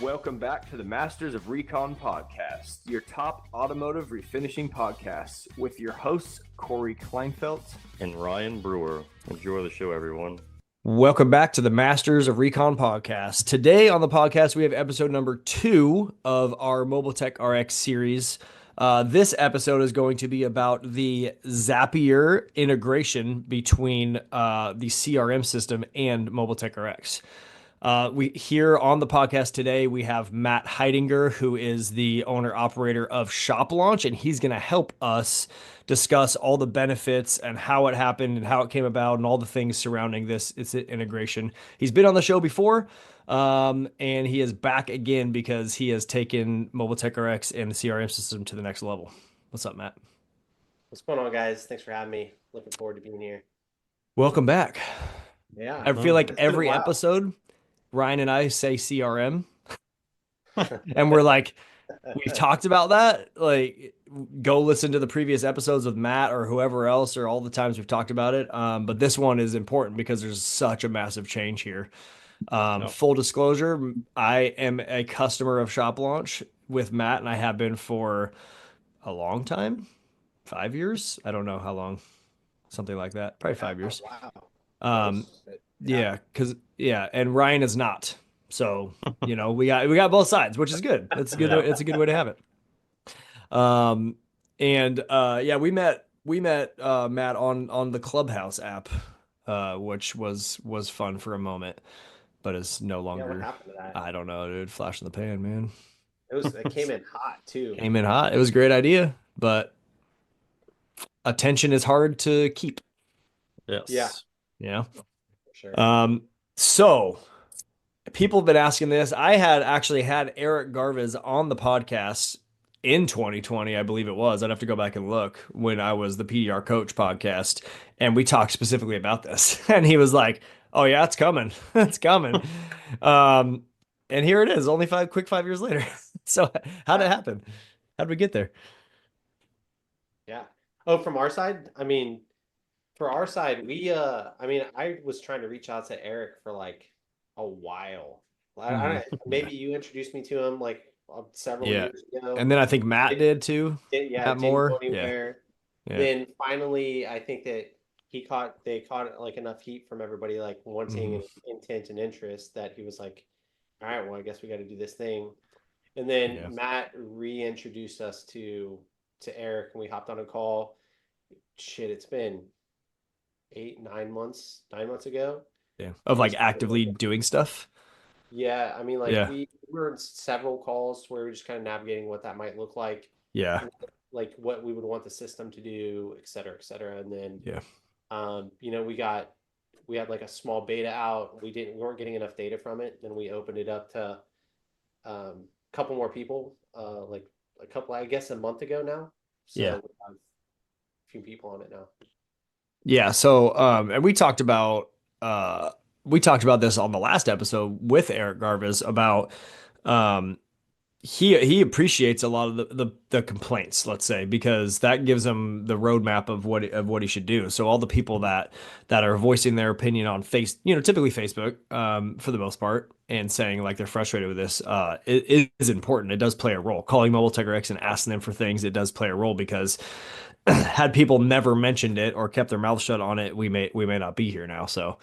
Welcome back to the Masters of Recon podcast, your top automotive refinishing podcast with your hosts, Corey Kleinfeld and Ryan Brewer. Enjoy the show, everyone. Welcome back to the Masters of Recon podcast. Today on the podcast, we have episode number 2 of our MTRX series. This episode is going to be about the Zapier integration between the CRM system and MTRX. We here on the podcast today, we have Matt Heidinger, who is the owner operator of Shop Launch, and he's going to help us discuss all the benefits and how it happened and how it came about and all the things surrounding this integration. He's been on the show before, and he is back again because he has taken MTRX and the CRM system to the next level. What's up, Matt? What's going on, guys? Thanks for having me. Looking forward to being here. Welcome back. Yeah. I feel like every episode, Ryan and I say CRM, and we're like, we've talked about that. Like, go listen to the previous episodes with Matt or whoever else, or all the times we've talked about it. But this one is important because there's such a massive change here. Full disclosure, I am a customer of Shop Launch with Matt, and I have been for a long time, 5 years. I don't know how long, something like that. Probably 5 years. Wow. Yeah, and Ryan is not. So, we got both sides, which is good. It's good. It's a good way to have it. We met Matt on the Clubhouse app, which was fun for a moment, but it's no longer. What happened to that? I don't know, dude. Flash in the pan, man. It came in hot too. Came in hot. It was a great idea, but attention is hard to keep. Yes. Yeah. For sure. So people have been asking this. I had actually had Eric Garvez on the podcast in 2020, I believe it was. I'd have to go back and look when I was the PDR Coach podcast, and we talked specifically about this. And he was like, "Oh yeah, it's coming, it's coming." And here it is, only 5 years later. So how did it happen? How did we get there? Yeah. Oh, from our side, for our side, I was trying to reach out to Eric for like a while. Maybe you introduced me to him like several years ago. And then I think Matt did too. Didn't more. Go anywhere. Yeah. Then finally, I think that they caught like enough heat from everybody like wanting intent and interest that he was like, all right, well, I guess we got to do this thing. And then Matt reintroduced us to Eric, and we hopped on a call. Shit, it's been 9 months ago. Yeah. Of like actively doing stuff. Yeah. We were in several calls where we were just kind of navigating what that might look like. Yeah. Like what we would want the system to do, et cetera, et cetera. And then, we had like a small beta out. We weren't getting enough data from it. Then we opened it up to a couple more people, I guess a month ago now. So we have a few people on it now. Yeah. So, and we talked about this on the last episode with Eric Garvez about, he appreciates a lot of the complaints, let's say, because that gives him the roadmap of what he should do. So all the people that are voicing their opinion on typically Facebook, for the most part, and saying like they're frustrated with this, it is important. It does play a role. Calling MTRX and asking them for things, it does play a role, because had people never mentioned it or kept their mouth shut on it, we may not be here now. So,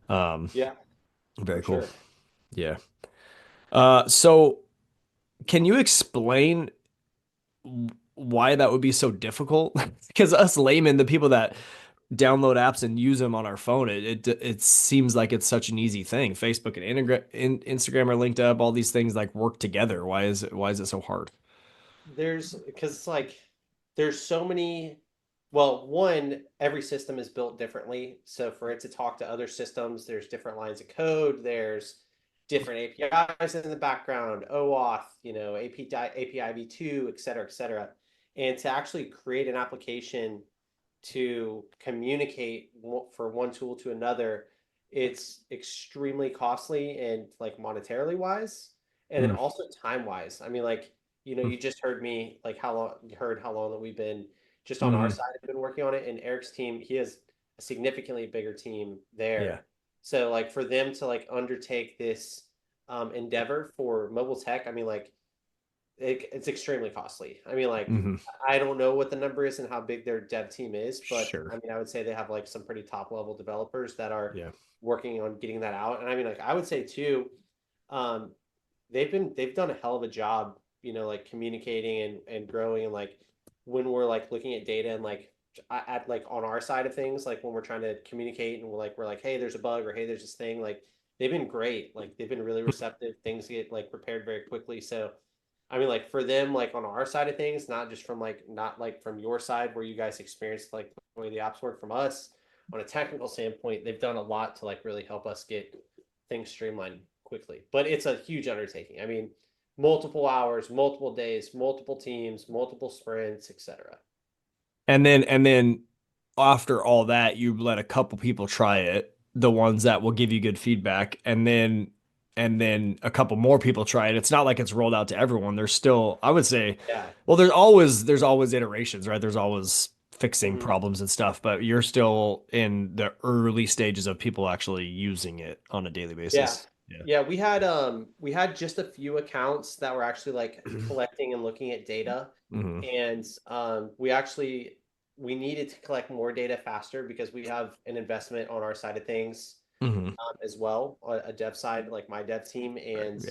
very cool. Sure. Yeah. So can you explain why that would be so difficult? Because us laymen, the people that download apps and use them on our phone, it seems like it's such an easy thing. Facebook and Instagram are linked up. All these things like work together. Why is it so hard? Because there's so many. Well, one, every system is built differently. So for it to talk to other systems, there's different lines of code. There's different APIs in the background, OAuth, API v2, et cetera, et cetera. And to actually create an application to communicate for one tool to another, it's extremely costly and like monetarily wise, and then also time wise. You just heard me like how long that we've been just on our side have been working on it, and Eric's team, he has a significantly bigger team there. Yeah. So like for them to like undertake this endeavor for mobile tech, I mean, like it's extremely costly. I mean, like Hmm. I don't know what the number is and how big their dev team is, but Sure. I mean, I would say they have like some pretty top level developers that are Yeah. working on getting that out. And I mean, like I would say too, um, they've done a hell of a job, like communicating and growing, and like when we're like looking at data and like at like on our side of things, like when we're trying to communicate and we're like, hey, there's a bug, or hey, there's this thing, like they've been great. Like they've been really receptive. Things get like prepared very quickly. So I mean, like for them, like on our side of things, not like from your side where you guys experienced like the way the apps work, from us on a technical standpoint, they've done a lot to like really help us get things streamlined quickly. But it's a huge undertaking. I mean, multiple hours, multiple days, multiple teams, multiple sprints, etc. And then after all that, you let a couple people try it, the ones that will give you good feedback, and then a couple more people try it. It's not like it's rolled out to everyone. There's still, I would say, Yeah. well, there's always iterations, right? There's always fixing Mhm. problems and stuff, but you're still in the early stages of people actually using it on a daily Yeah. basis. Yeah. Yeah, we had just a few accounts that were actually like collecting and looking at data. Hmm. And we needed to collect more data faster because we have an investment on our side of things, Hmm. as well, a dev side, like my dev team. And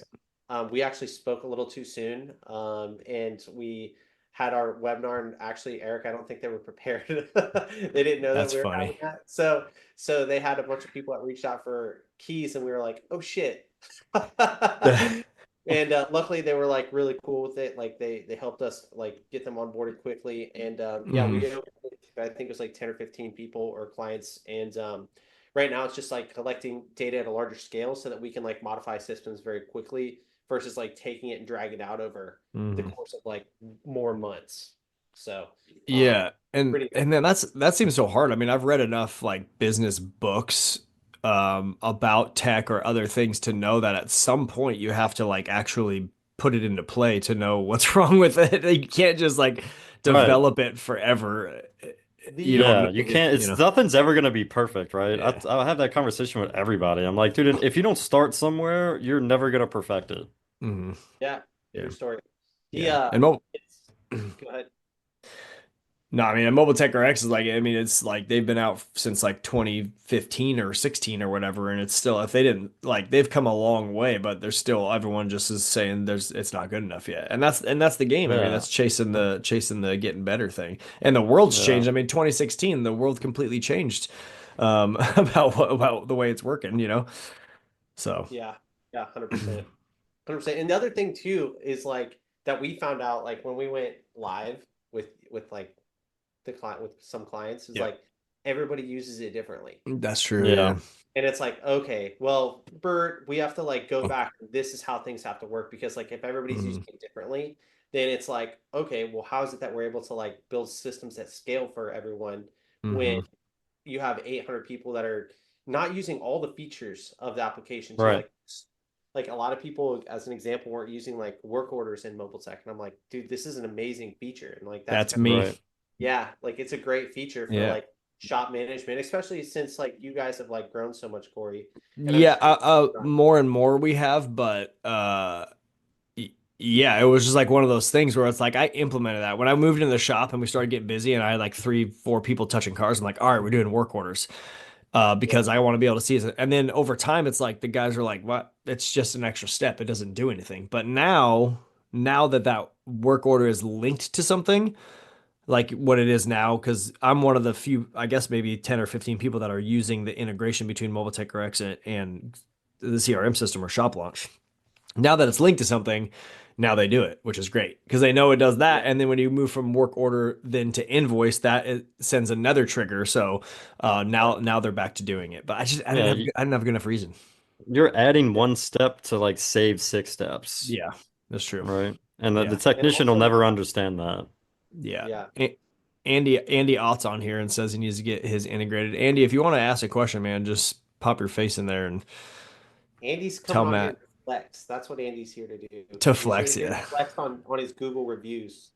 Yeah. we actually spoke a little too soon. And we had our webinar, and actually, Eric, I don't think they were prepared. They didn't know that That's we were having funny. that. So they had a bunch of people that reached out for keys, and we were like, oh shit. And luckily they were like really cool with it. Like they helped us like get them onboarded quickly. And yeah, Hmm. I think it was like 10 or 15 people or clients. And right now it's just like collecting data at a larger scale so that we can like modify systems very quickly versus like taking it and dragging it out over the Hmm. course of like more months. So Yeah, and pretty and then that seems so hard. I mean, I've read enough like business books about tech or other things to know that at some point you have to like actually put it into play to know what's wrong with it. You can't just like Right. develop it forever. You the don't Yeah, know, you can't. you It's know. nothing's ever gonna be perfect, right? Yeah. I have that conversation with everybody. I'm like, dude, if you don't start somewhere, you're never gonna perfect it. Hmm. Yeah, Yeah. true story. The Yeah. And mobile it's Go ahead. No, I mean, and Mobile Tech RX is like, I mean, it's like they've been out since like 2015 or 16 or whatever, and it's still, if they didn't like, they've come a long way, but there's still everyone just is saying it's not good enough yet, and that's the game. I mean, Yeah, that's chasing the getting better thing, and the world's yeah, changed. I mean, 2016, the world completely changed, about the way it's working, so. Yeah, yeah, 100%. 100%. And the other thing too is like that we found out like when we went live with like the client with some clients is Yeah, like everybody uses it differently. that's true. yeah, Yeah. And it's like, okay, well, Bert, we have to like go back. This is how things have to work because like if everybody's Mhm. using it differently, then it's like, okay, well, how is it that we're able to like build systems that scale for everyone when Mhm. you have 800 people that are not using all the features of the application too? right. Like a lot of people, as an example, weren't using like work orders in mobile tech, and I'm like, dude, this is an amazing feature, and like that's That's me. Right. yeah, like it's a great feature for Yeah. like shop management, especially since like you guys have like grown so much, Corey. And I'm Yeah, sure more and more we have, but yeah, it was just like one of those things where it's like I implemented that when I moved into the shop and we started getting busy and I had like 3, 4 people touching cars. I'm like, all right, we're doing work orders, yeah, because I want to be able to see it. And then over time, it's like the guys are like, what? It's just an extra step. It doesn't do anything. But now that work order is linked to something like what it is now, because I'm one of the few, I guess maybe 10 or 15 people that are using the integration between Mobile Tech RX and the CRM system or Shop Launch. Now that it's linked to something, now they do it, which is great because they know it does yeah, that. And then when you move from work order then to invoice, that it sends another trigger. So yeah, now they're back to doing it. But I didn't Yeah, have I didn't have a good enough reason. you're adding one step to like save six steps, Yeah, that's true. right? And the Yeah, and technician will also never understand that. yeah. yeah, Andy Ott's on here and says he needs to get his integrated. Andy, if you want to ask a question, man, just pop your face in there and Andy's tell coming on here Matt to flex. That's what Andy's here to do. to He's flex. here to Yeah, flex on his Google reviews.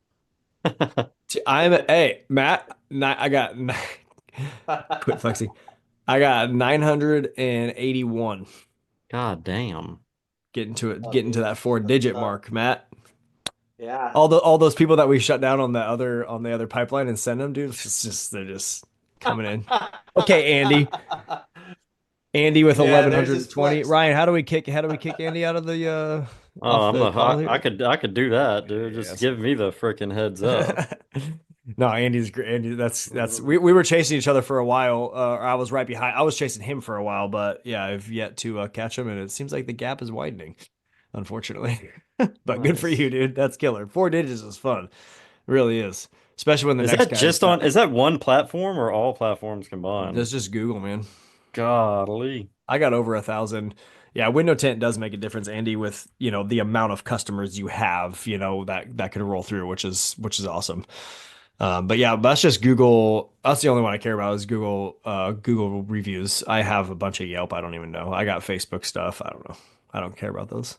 hey Matt, I got quit flexing. I got 981. God damn. getting to that 4-digit mark, Matt. Yeah. All those people that we shut down on the other pipeline and send them, dude, they're just coming in. Okay, Andy with Yeah, there's this 1120. flex. Ryan, how do we kick Andy out of the Oh, off the call I here? could do that, dude. Just Yes. give me the freaking heads up. No, Andy's great. Andy, that's we were chasing each other for a while. Or I was right behind. I was chasing him for a while, but yeah, I've yet to catch him, and it seems like the gap is widening, unfortunately. But good for Nice. you, dude. That's killer. 4 digits is fun. It really is. Especially when the next guy's got. Is that one platform or all platforms combined? That's just Google, man. Golly. I got over 1,000. Yeah, window tint does make a difference, Andy, with the amount of customers you have, that can roll through, which is awesome. But yeah, that's just Google. That's the only one I care about is Google reviews. I have a bunch of Yelp. I don't even know. I got Facebook stuff. I don't know. I don't care about those.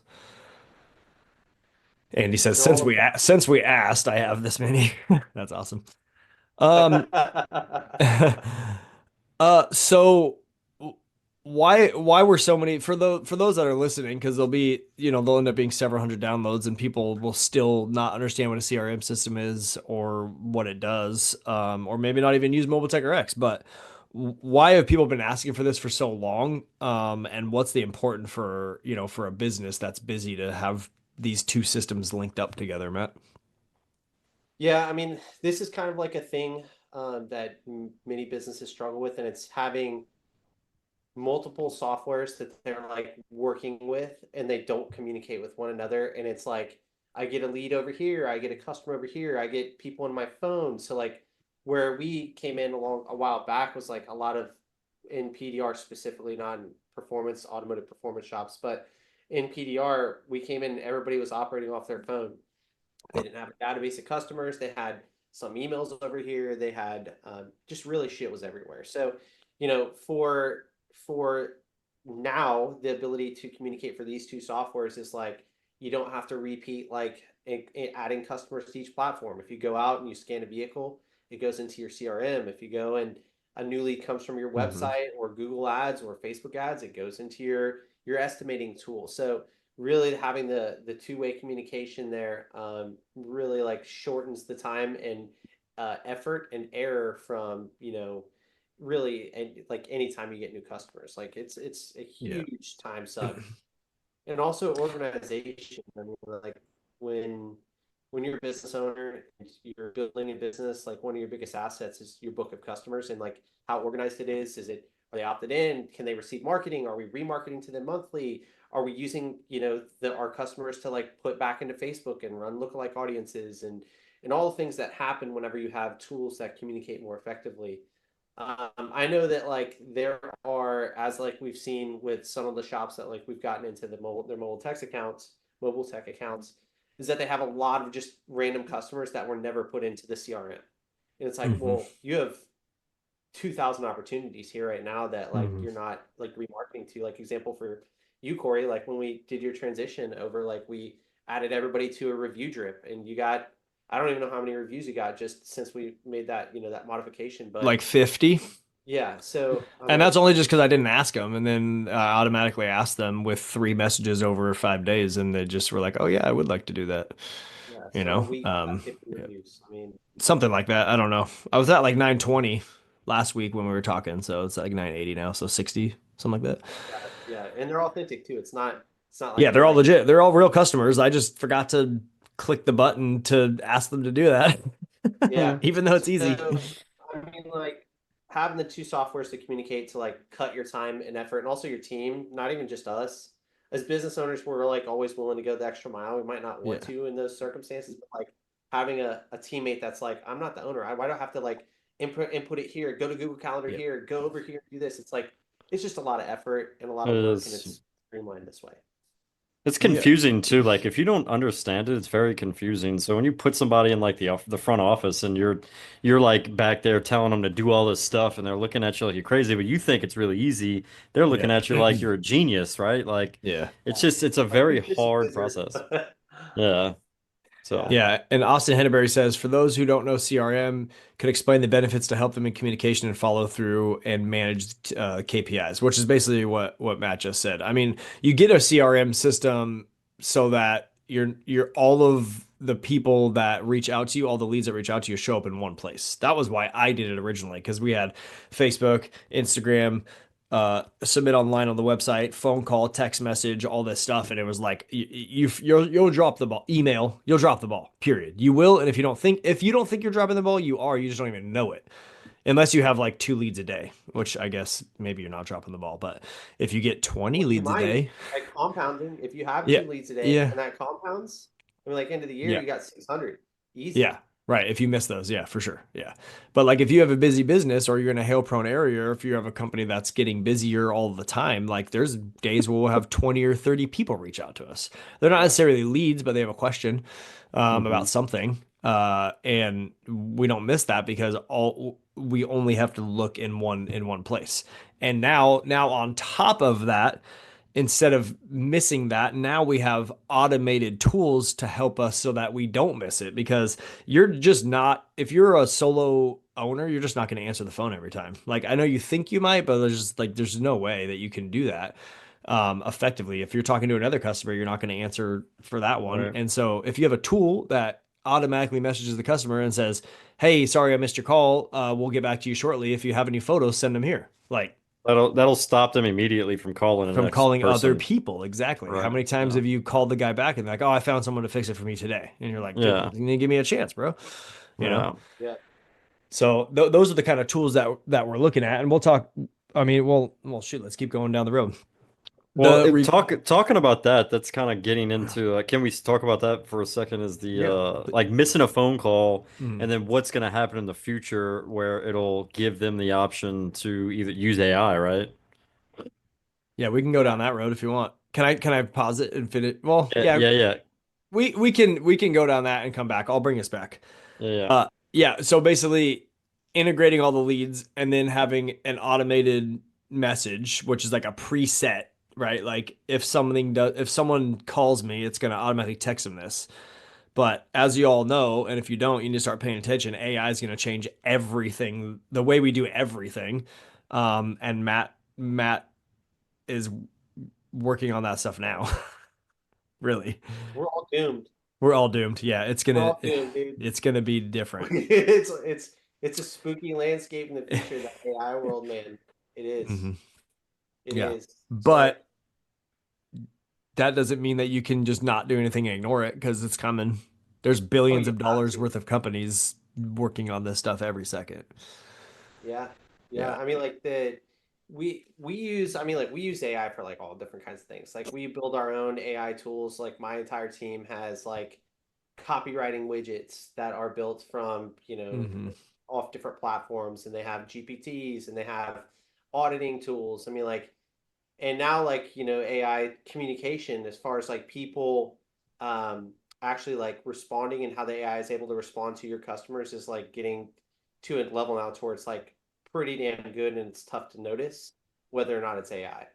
Andy says, They're all since we asked, I have this many. That's awesome. Um, so why were so many for those that are listening, because they'll end up being several hundred downloads and people will still not understand what a CRM system is or what it does, or maybe not even use Mobile Tech RX, but why have people been asking for this for so long? And what's the important for a business that's busy to have these two systems linked up together, Matt? Yeah, I mean, this is kind of like a thing that many businesses struggle with, and it's having multiple softwares that they're like working with and they don't communicate with one another. And it's like, I get a lead over here, I get a customer over here, I get people on my phone. So, like, where we came in a while back was like a lot of in PDR specifically, not in automotive performance shops, but in PDR, we came in, everybody was operating off their phone. They didn't have a database of customers. They had some emails over here. They had just really shit was everywhere. So, for now, the ability to communicate for these two softwares is like you don't have to repeat like adding customers to each platform. If you go out and you scan a vehicle, it goes into your CRM. If you go and a new lead comes from your Mm-hmm. website or Google Ads or Facebook Ads, it goes into your estimating tool. So really having the two-way communication there really like shortens the time and effort and error from really, and like anytime you get new customers, like it's a Yeah. huge time suck. And also organization. I mean, like when when you're a business owner, you're building a business, like one of your biggest assets is your book of customers and like how organized it is. Is it, are they opted in? Can they receive marketing? Are we remarketing to them monthly? Are we using, our customers to like put back into Facebook and run lookalike audiences and all the things that happen whenever you have tools that communicate more effectively. I know that like there are, as like we've seen with some of the shops that like we've gotten into their mobile tech accounts, is that they have a lot of just random customers that were never put into the CRM. And it's like, Mm-hmm. well, you have 2,000 opportunities here right now that like Mm-hmm. you're not like remarketing to. Like example for you, Corey, like when we did your transition over, like we added everybody to a review drip and you got, I don't even know how many reviews you got just since we made that, that modification. But Like 50. yeah, so I And mean, that's only just because I didn't ask them, and then I automatically asked them with 3 messages over 5 days, and they just were like, "Oh yeah, I would like to do that." yeah, You so in a know, week you got 50 yeah, reviews. I mean, something like that. I don't know. I was at like 920 last week when we were talking, so it's like 980 now, so 60, something like that. yeah, yeah, and they're authentic too. It's not Yeah, like they're you're all like, legit. They're all real customers. I just forgot to click the button to ask them to do that, yeah. even though it's easy. So I mean, like having the two softwares to communicate to like cut your time and effort, and also your team, not even just us. As business owners, we're like always willing to go the extra mile. We might not want Yeah, to in those circumstances, but like having a teammate that's like, I'm not the owner. Why do I have to like input it here, go to Google Calendar yeah. here, go over here, do this? It's like it's just a lot of effort and a lot It of work, and is. it's streamlined this way. It's Yeah. confusing too. Like if you don't understand it, it's very confusing. So when you put somebody in like the front office and you're like back there telling them to do all this stuff and they're looking at you like you're crazy, but you think it's really easy. They're looking Yeah. at you like you're a genius, right? Like Yeah. it's a Like very this hard wizard. process. Yeah. So Yeah, and Austin Henneberry says, for those who don't know CRM, could explain the benefits to help them in communication and follow through and manage KPIs, which is basically what Matt just said. I mean, you get a CRM system so that you're all of the people that reach out to you, all the leads that reach out to you show up in one place. That was why I did it originally, because we had Facebook, Instagram, submit online on the website, phone call, text message, all this stuff, and it was like you'll drop the ball. Email, you'll drop the ball. Period. You will, and if you don't think you're dropping the ball, you are. You just don't even know it, unless you have like 2 leads a day, which I guess maybe you're not dropping the ball. But if you get 20 Well, you leads a might, day, like compounding. If you have yeah, 2 leads a day yeah, and that compounds, I mean, like end of the year, yeah. you got 600. Easy. Yeah, right. If you miss those, yeah, for sure. Yeah. But like if you have a busy business or you're in a hail prone area, or if you have a company that's getting busier all the time, like there's days where we'll have 20 or 30 people reach out to us. They're not necessarily leads, but they have a question about something. And we don't miss that because we only have to look in one place. And now on top of that, instead of missing that, now we have automated tools to help us so that we don't miss it, because you're just not, if you're a solo owner, you're just not going to answer the phone every time. Like I know you think you might, but there's just like there's no way that you can do that effectively. If you're talking to another customer, you're not going to answer for that one. right. And so if you have a tool that automatically messages the customer and says, "Hey, sorry I missed your call. We'll get back to you shortly. If you have any photos, send them here." Like That'll stop them immediately from calling the from next calling other person. people. Exactly. How Right. many times Yeah. have you called the guy back and like, "Oh, I found someone to fix it for me today," and you're like, "Dude, Yeah. you need to give me a chance, bro." You know. Yeah. Yeah. So those are the kind of tools that we're looking at, and we'll talk. I mean, well, shoot, let's keep going down the road. Well, The re talking about that, that's kind of getting into, can we talk about that for a second? Is the Yeah. like missing a phone call, Mhm. and then what's going to happen in the future where it'll give them the option to either use AI, right? Yeah, we can go Yeah. down that road if you want. Can I pause it and fit it? Well, Yeah, yeah, yeah, yeah, we can go down that and come back. I'll bring us back. yeah, yeah. Yeah, so basically integrating all the leads and then having an automated message, which is like a preset, right? Like if someone calls me, it's gonna automatically text them this. But as you all know, and if you don't, you need to start paying attention. AI is gonna change everything, the way we do everything. And Matt is working on that stuff now. Really. We're all doomed. We're all doomed. Yeah, We're all doomed, dude. it's gonna be different. It's a spooky landscape in the future, that AI world, man. It is. Mhm. It Yeah. is. So like, But that doesn't mean that you can just not do anything and ignore it, because it's coming. There's oh, billions you of have dollars to. worth of companies working on this stuff every second. Yeah. Yeah. Yeah. I mean, like we use, I mean, like we use AI for like all different kinds of things. Like we build our own AI tools. Like my entire team has like copywriting widgets that are built from, Hmm. off different platforms, and they have GPTs and they have auditing tools. I mean, like, and now like, AI communication as far as like people um actually like responding, and how the AI is able to respond to your customers is like getting to a level now towards like pretty damn good, and it's tough to notice whether or not it's AI.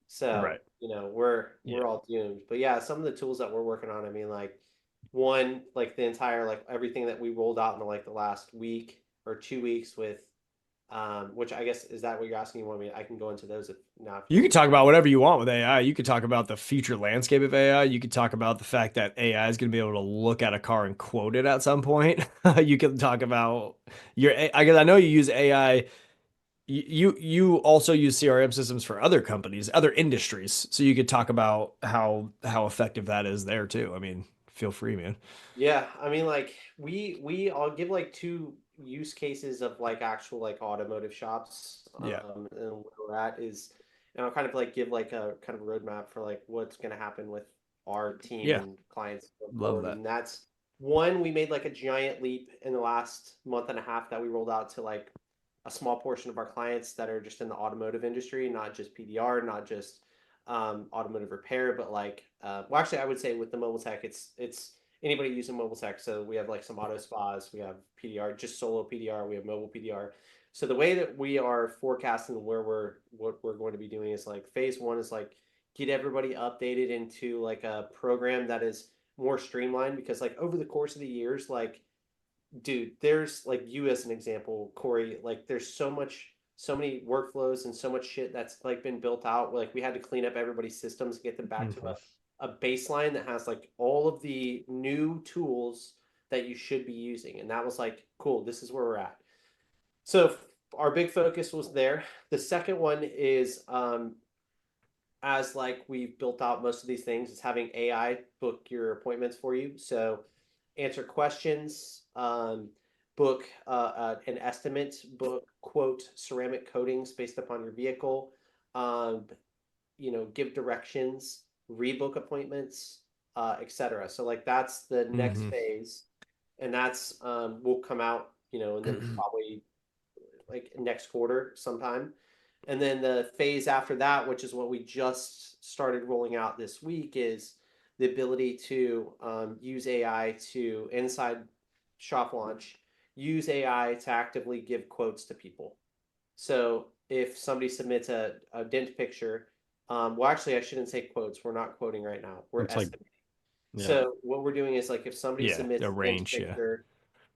So, Right. we're Yeah. all doomed. But yeah, some of the tools that we're working on, I mean, like one, like the entire, like everything that we rolled out in like the last week or 2 weeks with, which I guess, is that what you're asking? You want me? I can go into those if now. If You can talk about whatever you want with AI. You could talk about the future landscape of AI. You could talk about the fact that AI is going to be able to look at a car and quote it at some point. You can talk about I guess I know you use AI. You also use CRM systems for other companies, other industries. So you could talk about how effective that is there too. I mean, feel free, man. Yeah, I mean, like I'll give like two use cases of like actual like automotive shops, Yeah. and where we're at is, and I'll kind of like give like a kind of roadmap for like what's going to happen with our team Yeah. and clients going Love forward. that. And that's one, we made like a giant leap in the last month and a half that we rolled out to like a small portion of our clients that are just in the automotive industry, not just PDR, not just automotive repair, but like, well, actually, I would say with the mobile tech, it's anybody using mobile tech. So we have like some auto spas, we have PDR, just solo PDR, we have mobile PDR. So the way that we are forecasting what we're going to be doing is like phase one is like get everybody updated into like a program that is more streamlined because like over the course of the years, like, dude, there's like you as an example, Corey, like there's so many workflows and so much shit that's like been built out. Like we had to clean up everybody's systems, get them back to a baseline that has like all of the new tools that you should be using. And that was like, cool, this is where we're at. So our big focus was there. The second one is as like we've built out most of these things, is having AI book your appointments for you. So answer questions, book an estimate, book quote ceramic coatings based upon your vehicle, give directions, rebook appointments, etc. So like that's the next phase, and that's will come out, and then probably like next quarter sometime. And then the phase after that, which is what we just started rolling out this week, is the ability to use AI to inside shop launch, use AI to actively give quotes to people. So if somebody submits a dent picture, well, actually, I shouldn't say quotes. We're not quoting right now. We're estimating. So what we're doing is like if somebody submits a dent picture,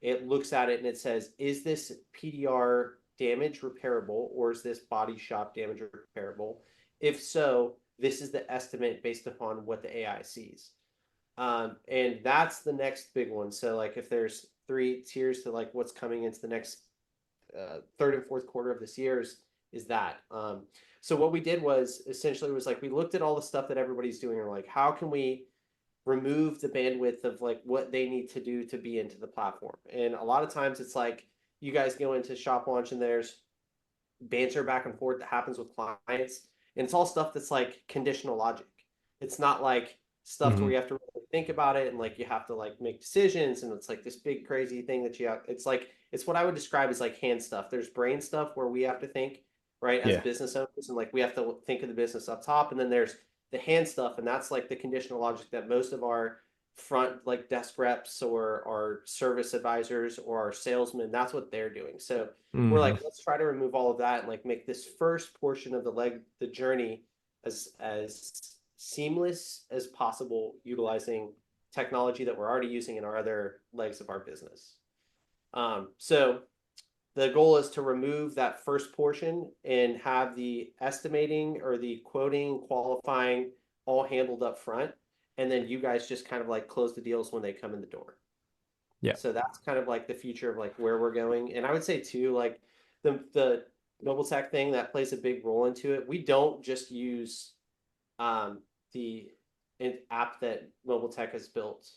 it looks at it and it says, is this PDR damage repairable or is this body shop damage repairable? If so, this is the estimate based upon what the AI sees. And that's the next big one. So like if there's 3 tiers to like what's coming into the next third and fourth quarter of this year is that. So what we did was essentially was like we looked at all the stuff that everybody's doing and like how can we remove the bandwidth of like what they need to do to be into the platform. And a lot of times it's like you guys go into shop launch and there's banter back and forth that happens with clients, and it's all stuff that's like conditional logic. It's not like stuff where you have to really think about it and like you have to like make decisions and it's like this big crazy thing that you have. It's like it's what I would describe as like hand stuff. There's brain stuff where we have to think, right, as business owners, and like we have to think of the business up top, and then there's the hand stuff, and that's like the conditional logic that most of our front like desk reps or our service advisors or our salesmen, that's what they're doing. So we're like, let's try to remove all of that and like make this first portion of the journey as seamless as possible, utilizing technology that we're already using in our other legs of our business. So the goal is to remove that first portion and have the estimating or the quoting, qualifying all handled up front. And then you guys just kind of like close the deals when they come in the door. Yeah. So that's kind of like the future of like where we're going. And I would say too, like the mobile tech thing that plays a big role into it. We don't just use the app that mobile tech has built.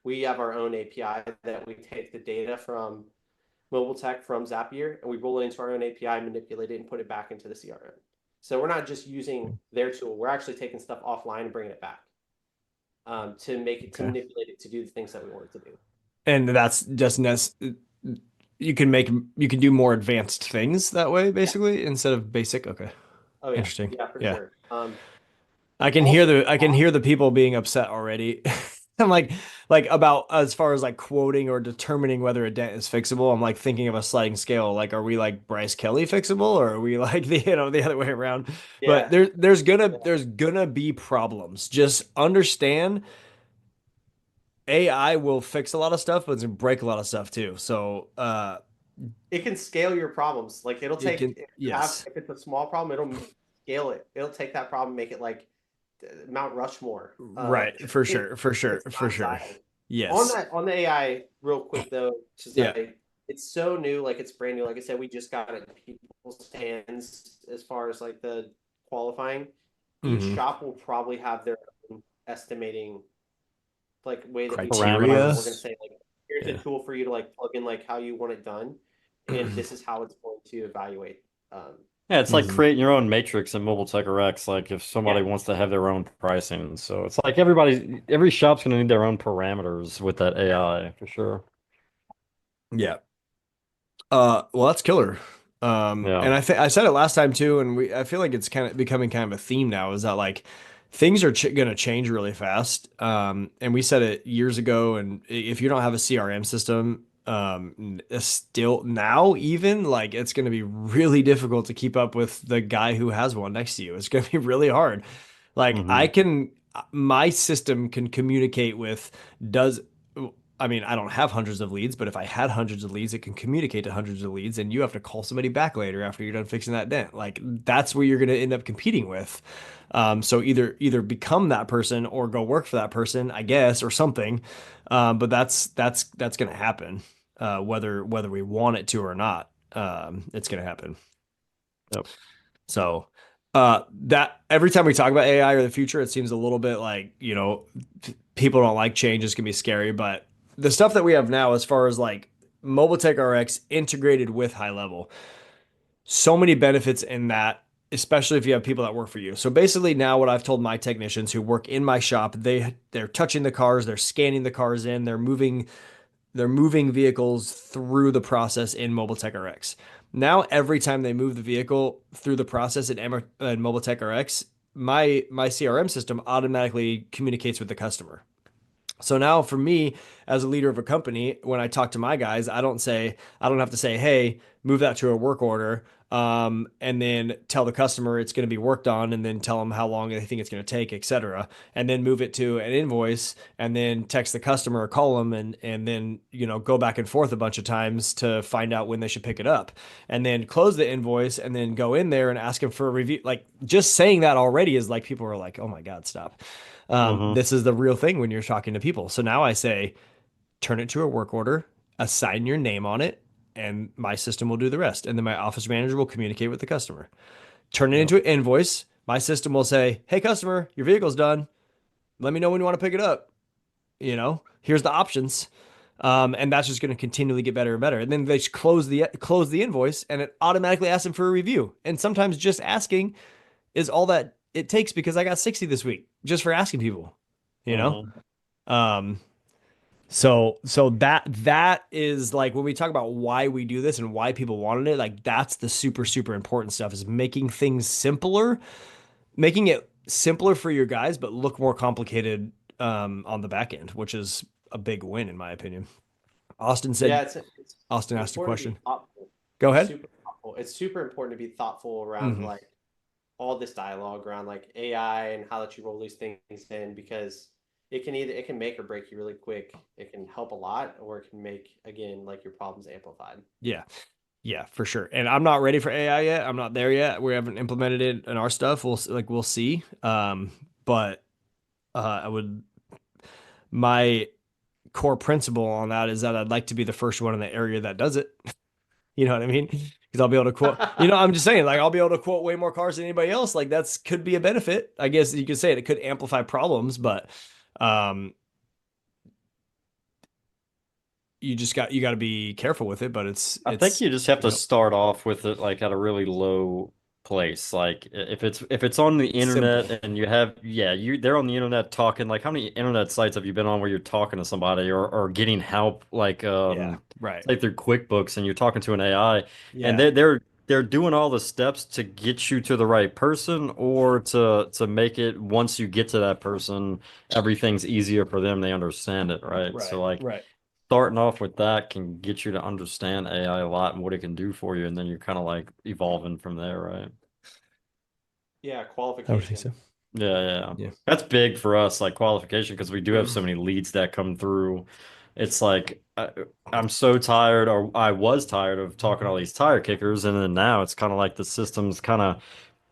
We have our own API that we take the data from mobile tech from Zapier and we roll it into our own API, manipulate it, and put it back into the CRM. So we're not just using their tool. We're actually taking stuff offline and bringing it back to make it, to manipulate it, to do the things that we want it to do. And that's just you can do more advanced things that way, basically, instead of basic. Okay. Oh yeah. Interesting. Yeah, for sure. I can hear the people being upset already. I'm like about as far as like quoting or determining whether a dent is fixable. I'm like thinking of a sliding scale. Like, are we like Bryce Kelly fixable, or are we like the other way around? Yeah. But there's gonna be problems. Just understand, AI will fix a lot of stuff, but it's gonna break a lot of stuff too. So it can scale your problems. Like it'll take if it's a small problem, it'll scale it. It'll take that problem, make it like Mount Rushmore. Right, for sure. Yes. On the AI, real quick though, it's so new, like it's brand new. Like I said, we just got it in people's hands as far as like the qualifying. Each shop will probably have their own estimating like way that criteria. We're gonna say like here's a tool for you to like plug in like how you want it done, and this is how it's going to evaluate. Yeah, it's like creating your own matrix in Mobile Tech RX. Like if somebody wants to have their own pricing, so it's like every shop's going to need their own parameters with that AI for sure. Yeah. Well, that's killer. And I said it last time too, and I feel like it's kind of becoming kind of a theme now. Is that like things are going to change really fast. And we said it years ago. And if you don't have a CRM system, still now even like it's going to be really difficult to keep up with the guy who has one next to you. It's going to be really hard. Like my system can communicate with does I mean, I don't have hundreds of leads, but if I had hundreds of leads, it can communicate to hundreds of leads, and you have to call somebody back later after you're done fixing that dent. Like that's where you're going to end up competing with. So either become that person or go work for that person, I guess, or something. But that's going to happen, whether we want it to or not. It's going to happen. Yep. So that every time we talk about AI or the future, it seems a little bit like, people don't like change. It's gonna be scary. But the stuff that we have now, as far as like Mobile Tech RX integrated with high level, so many benefits in that, especially if you have people that work for you. So basically now what I've told my technicians who work in my shop, they're touching the cars, they're scanning the cars in, they're moving vehicles through the process in Mobile Tech RX. Now, every time they move the vehicle through the process in Mobile Tech RX, my CRM system automatically communicates with the customer. So now for me as a leader of a company, when I talk to my guys, I don't have to say, hey, move that to a work order. And then tell the customer it's going to be worked on and then tell them how long they think it's going to take, et cetera. And then move it to an invoice and then text the customer or call them and then, go back and forth a bunch of times to find out when they should pick it up and then close the invoice and then go in there and ask them for a review. Like just saying that already is like, people are like, oh my God, stop. Mm-hmm. This is the real thing when you're talking to people. So now I say, turn it to a work order, assign your name on it, and my system will do the rest. And then my office manager will communicate with the customer. Turn it Yep. into an invoice. My system will say, hey, customer, your vehicle's done. Let me know when you want to pick it up. Here's the options. And that's just going to continually get better and better. And then they close the invoice and it automatically asks them for a review. And sometimes just asking is all that it takes because I got 60 this week just for asking people, you know? Mm-hmm. Um, so that is like when we talk about why we do this and why people wanted it, like that's the super, super important stuff is making it simpler for your guys, but look more complicated on the back end, which is a big win in my opinion. Austin said Yeah, it's Austin asked a important to question. be thoughtful. Go It's ahead. super thoughtful. It's super important to be thoughtful around Hmm. like all this dialogue around like AI and how that you roll these things in because it can make or break you really quick. It can help a lot, or it can make again like your problems amplified. Yeah. Yeah, for sure. And I'm not ready for AI yet. I'm not there yet. We haven't implemented it in our stuff. We'll see. But I would my core principle on that is that I'd like to be the first one in the area that does it. You know what I mean? Because I'll be able to quote, I'm just saying, like, I'll be able to quote way more cars than anybody else. Like, that's could be a benefit. I guess you could say it could amplify problems, but um, you got to be careful with it. But it's I think it's you just have to you know start off with it like at a really low place. Like if it's on the simple. internet and you have they're on the internet talking like how many internet sites have you been on where you're talking to somebody or getting help like Yeah. Right. say through QuickBooks and you're talking to an AI and Yeah. they're doing all the steps to get you to the right person or to make it once you get to that person, everything's easier for them. They understand it, right? So Right. like Right. starting off with that can get you to understand AI a lot and what it can do for you, and then you're kind of like evolving from there, right? Yeah, I would think qualification. so. Yeah, yeah. Yeah. That's big for us, like qualification, because we do have so many leads that come through. It's like I'm so tired, or I was tired of talking to all these tire kickers, and then now it's kind of like the system's kind of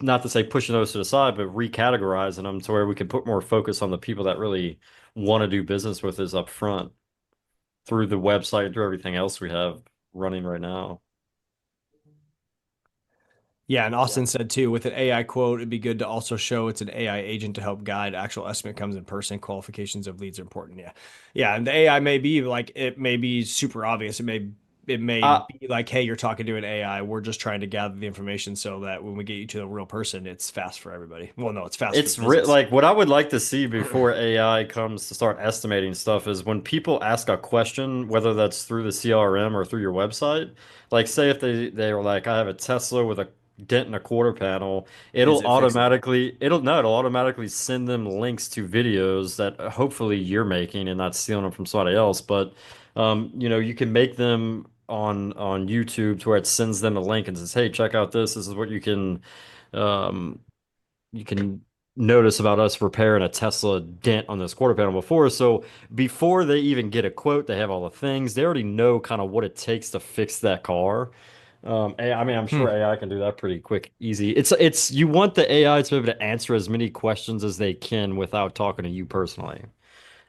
not to say pushing those to the side, but recategorizing them to where we can put more focus on the people that really want to do business with us up front through the website, through everything else we have running right now. Yeah, and Yeah. Austin said too, with an AI quote, it'd be good to also show it's an AI agent to help guide. Actual estimate comes in person. Qualifications of leads are important. Yeah, yeah, and the AI may be like it may be super obvious. It may I be like, hey, you're talking to an AI. We're just trying to gather the information so that when we get you to the real person, it's fast for everybody. Well, no, it's fast for the business. like what I would like to see before AI comes to start estimating stuff is when people ask a question, whether that's through the CRM or through your website. Like say if they were like, I have a Tesla with a dent in a quarter panel, Is it fixable? it'll automatically send them links to videos that hopefully you're making and not stealing them from somebody else. But you can make them on YouTube to where it sends them a link and says, hey, check out this. This is what um you can notice about us repairing a Tesla dent on this quarter panel before. So before they even get a quote, they have all the things. They already know kind of what it takes to fix that car. I mean, I'm Hmm. sure AI can do that pretty quick, easy. It's you want the AI to be able to answer as many questions as they can without talking to you personally.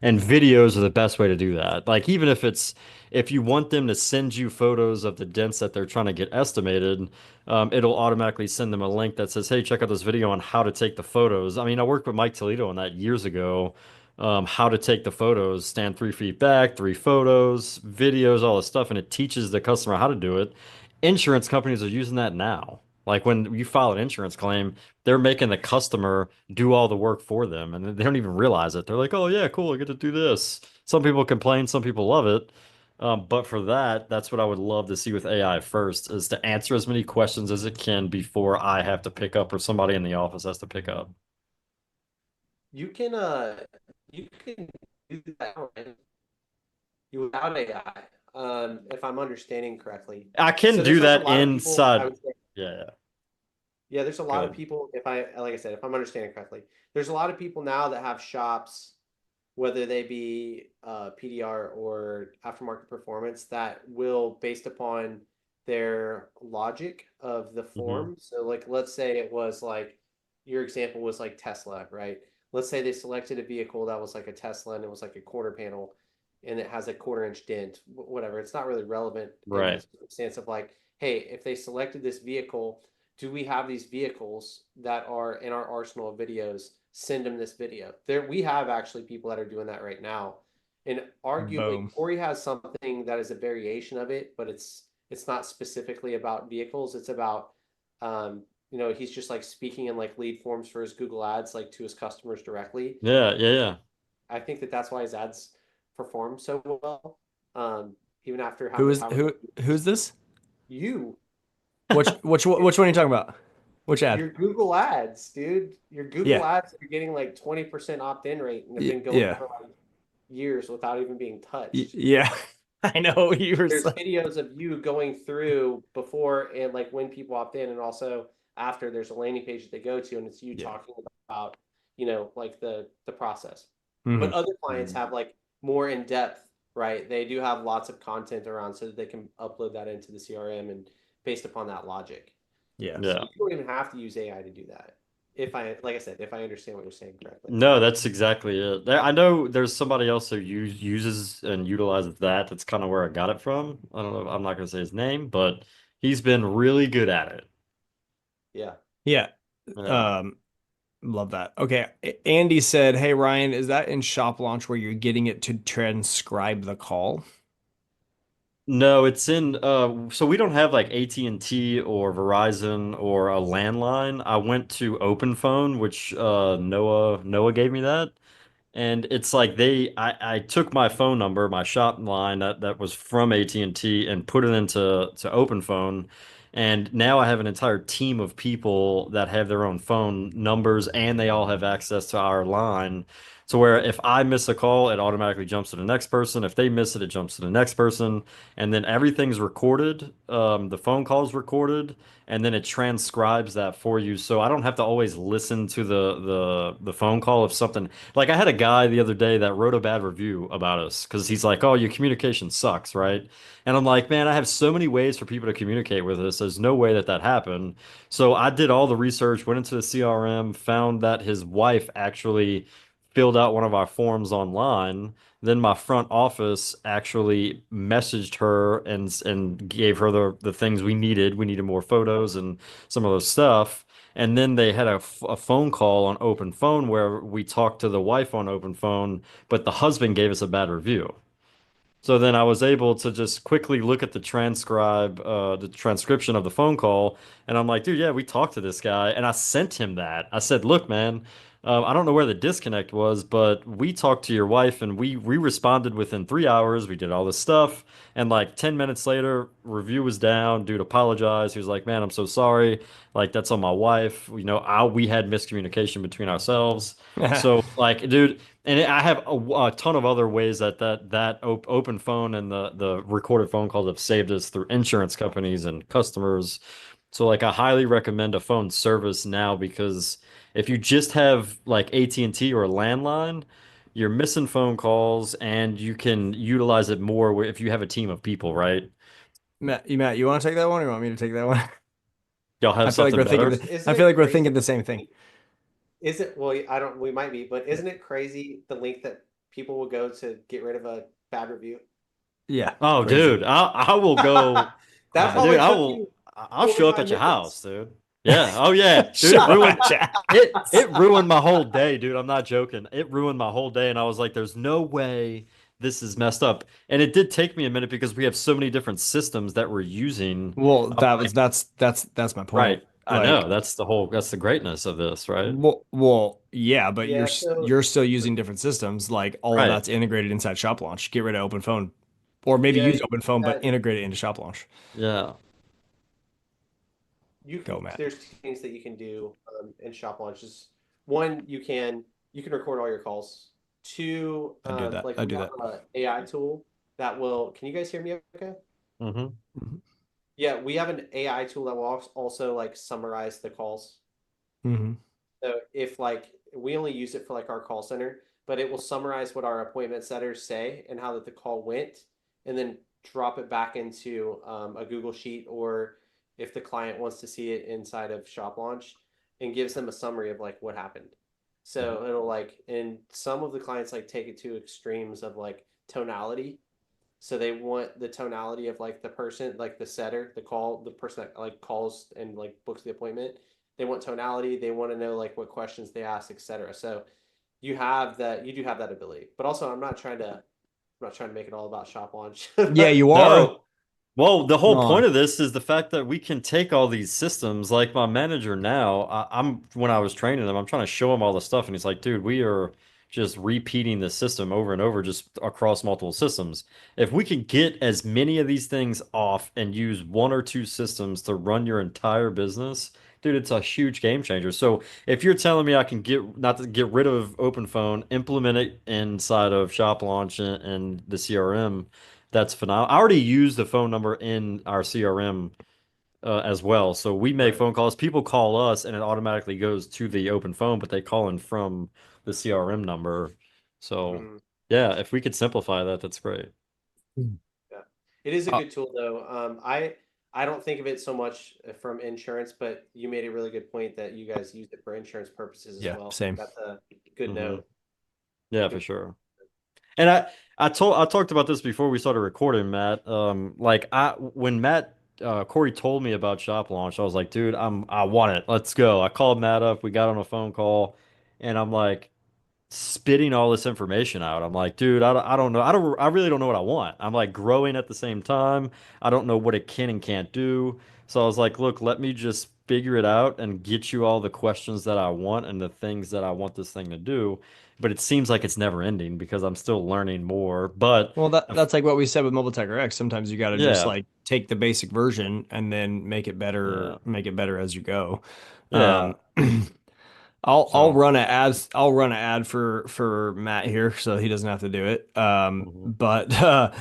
And videos are the best way to do that. Like even if you want them to send you photos of the dents that they're trying to get estimated, it'll automatically send them a link that says, "Hey, check out this video on how to take the photos." I mean, I worked with Mike Toledo on that years ago. How to take the photos, stand 3 feet back, three photos, videos, all this stuff, and it teaches the customer how to do it. Insurance companies are using that now. Like when you file an insurance claim, they're making the customer do all the work for them, and they don't even realize it. They're like, "Oh yeah, cool, I get to do this." Some people complain, some people love it. But for that, that's what I would love to see with AI first, is to answer as many questions as it can before I have to pick up or somebody in the office has to pick up. You can do that without AI, if I'm understanding correctly. I can So do there's like a that lot of people, I inside. would say, Yeah, yeah. yeah, there's a Go lot of ahead. people, like I said, if I'm understanding correctly, there's a lot of people now that have shops, whether they be PDR or aftermarket performance, that will, based upon their logic of the Hmm. form. So, like, let's say it was like your example was like Tesla, right? Let's say they selected a vehicle that was like a Tesla and it was like a quarter panel and it has a quarter-inch dent, whatever. It's not really relevant in the Right. sense of like, hey, if they selected this vehicle, do we have these vehicles that are in our arsenal of videos? Send them this video. There, we have actually people that are doing that right now, and arguably Boom. Corey has something that is a variation of it, but it's not specifically about vehicles. It's about he's just like speaking in like lead forms for his Google ads, like to his customers directly. Yeah, yeah, yeah. I think that that's why his ads perform so well, even after Who is however who? Who's this? you Which one are you talking about? Which ad? your Google ads, dude. Your Google Yeah. ads are getting like 20% opt-in rate and have been going Yeah. for like years without even being touched. Yeah. I know you were There's so, videos of you going through before and like when people opt in, and also after there's a landing page that they go to, and it's you yeah. talking about, like the process. But Hmm. other clients Mhm. have like more in depth, right? They do have lots of content around so that they can upload that into the CRM and based upon that logic. Yeah. So Yeah. you don't even have to use AI to do that. If I, like I said, if I understand what you're saying correctly. No, that's exactly it. I know there's somebody else who uses and utilizes that. That's kind of where I got it from. I don't know. I'm not going to say his name, but he's been really good at it. Yeah. Yeah. Yeah. Um, Love that. Okay. Andy said, "Hey Ryan, is that in shop launch where you're getting it to transcribe the call?" No, it's in so we don't have like AT&T or Verizon or a landline. I went to Open Phone, which Noah gave me that. And it's like I took my phone number, my shop line that was from AT&T and T, and put it into to Open Phone. And now I have an entire team of people that have their own phone numbers and they all have access to our line. So where if I miss a call, it automatically jumps to the next person. If they miss it, it jumps to the next person. And then everything's recorded. The phone call's recorded and then it transcribes that for you. So I don't have to always listen to the phone call if something like I had a guy the other day that wrote a bad review about us because he's like, "Oh, your communication sucks, right?" And I'm like, "Man, I have so many ways for people to communicate with us. There's no way that that happened." So I did all the research, went into the CRM, found that his wife actually filled out one of our forms online. Then my front office actually messaged her and gave her the things we needed. We needed more photos and some of those stuff. And then they had a phone call on open phone where we talked to the wife on open phone, but the husband gave us a bad review. So then I was able to just quickly look at the transcription of the phone call, and I'm like, dude, yeah, we talked to this guy, and I sent him that. I said, look, man, I don't know where the disconnect was, but we talked to your wife, and we responded within 3 hours. We did all this stuff, and like 10 minutes later, review was down. Dude apologized. He was like, man, I'm so sorry. Like that's on my wife. We had miscommunication between ourselves. So like, dude. And I have a ton of other ways that open phone and the recorded phone calls have saved us through insurance companies and customers. So like I highly recommend a phone service now because If you just have like AT&T or a landline, you're missing phone calls and you can utilize it more if you have a team of people, right? Matt, you want to take that one or you want me to take that one? Y'all have I feel like something we're thinking, better? Isn't I feel it like we're crazy? thinking the same thing. Is it? Well, I don't. We might be, but isn't it crazy the length that people will go to get rid of a bad review? Yeah. Oh, Crazy. dude, I will go. That Yeah. Dude, probably took you I'll show up 45 at your minutes. house, dude. Yeah. Oh yeah. Dude, Shut up, Chad. it ruined my whole day, dude. I'm not joking. It ruined my whole day and I was like there's no way this is messed up. And it did take me a minute because we have so many different systems that we're using. Well, I'm like, that's my point. right. I Like, know. That's the greatness of this, right? yeah, but Yeah. So you're still using different systems. Like all of Right. that's integrated inside Shop Launch. Get rid of Open Phone, or maybe yeah, use Open Phone, but that integrate it into Shop Launch. Yeah. you Go, Matt. there's two things that you can do in shop launches. One, you can record all your calls. Two, I do that. like I we do have that. an AI tool that will. Can you guys hear me? Okay. Mm-hmm. Mhm. Yeah, we have an AI tool that will also like summarize the calls. Mhm. So if like we only use it for like our call center, but it will summarize what our appointment setters say and how that the call went, and then drop it back into a Google Sheet, or if the client wants to see it inside of Shop Launch, and gives them a summary of like what happened. So it'll like, and some of the clients like take it to extremes of like tonality. So they want the tonality of like the person, like the setter, the person that like calls and like books the appointment. They want tonality. They want to know like what questions they ask, etc. So you do have that ability. But also, I'm not trying to make it all about shop launch. Yeah, you are. No. Well, the whole No. point of this is the fact that we can take all these systems, like my manager now, I'm when I was training them, I'm trying to show him all the stuff, and he's like, dude, we are just repeating the system over and over just across multiple systems. If we could get as many of these things off and use one or two systems to run your entire business, dude, it's a huge game changer. So if you're telling me I can not to get rid of OpenPhone, implement it inside of Shop Launch and the CRM, that's phenomenal. I already use the phone number in our CRM as well. So we make Right. phone calls. People call us and it automatically goes to the open phone, but they call in from the CRM number. So Mhm. yeah, if we could simplify that, that's great. Yeah. It is a Uh, good tool though. I don't think of it so much from insurance, but you made a really good point that you guys use it for insurance purposes as yeah, well. same. That's a good Hmm. note. Yeah, for Good. sure. And I talked about this before we started recording, Matt. Like when Corey told me about Shop Launch, I was like, dude, I want it. Let's go. I called Matt up. We got on a phone call, and I'm like spitting all this information out. I'm like, dude, I don't know. I really don't know what I want. I'm like growing at the same time. I don't know what it can and can't do. So I was like, look, let me just figure it out and get you all the questions that I want and the things that I want this thing to do. But it seems like it's never ending because I'm still learning more. But Well, that's like what we said with Mobile Tech RX. Sometimes you got to just yeah, like take the basic version and then yeah, make it better as you go. yeah. Um, I'll So, run an ad for Matt here so he doesn't have to do it. mhm. But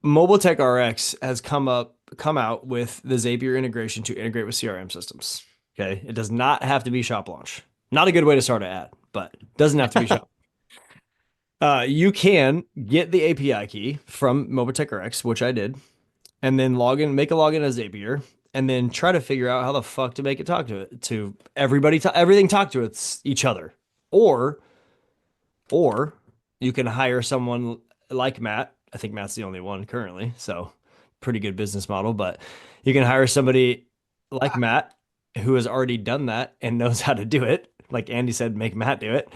Mobile Tech RX has come out with the Zapier integration to integrate with CRM systems. Okay, it does not have to be Shop Launch. Not a good way to start an ad, but doesn't have to be Shop. You can get the API key from Mobile Tech RX, which I did, and then make a login as Zapier, and then try to figure out how the fuck to make it talk to everybody, everything talk to each other, or or you can hire someone like Matt. I think Matt's the only one currently, so pretty good business model. But you can hire somebody like Matt who has already done that and knows how to do it. Like Andy said, make Matt do it,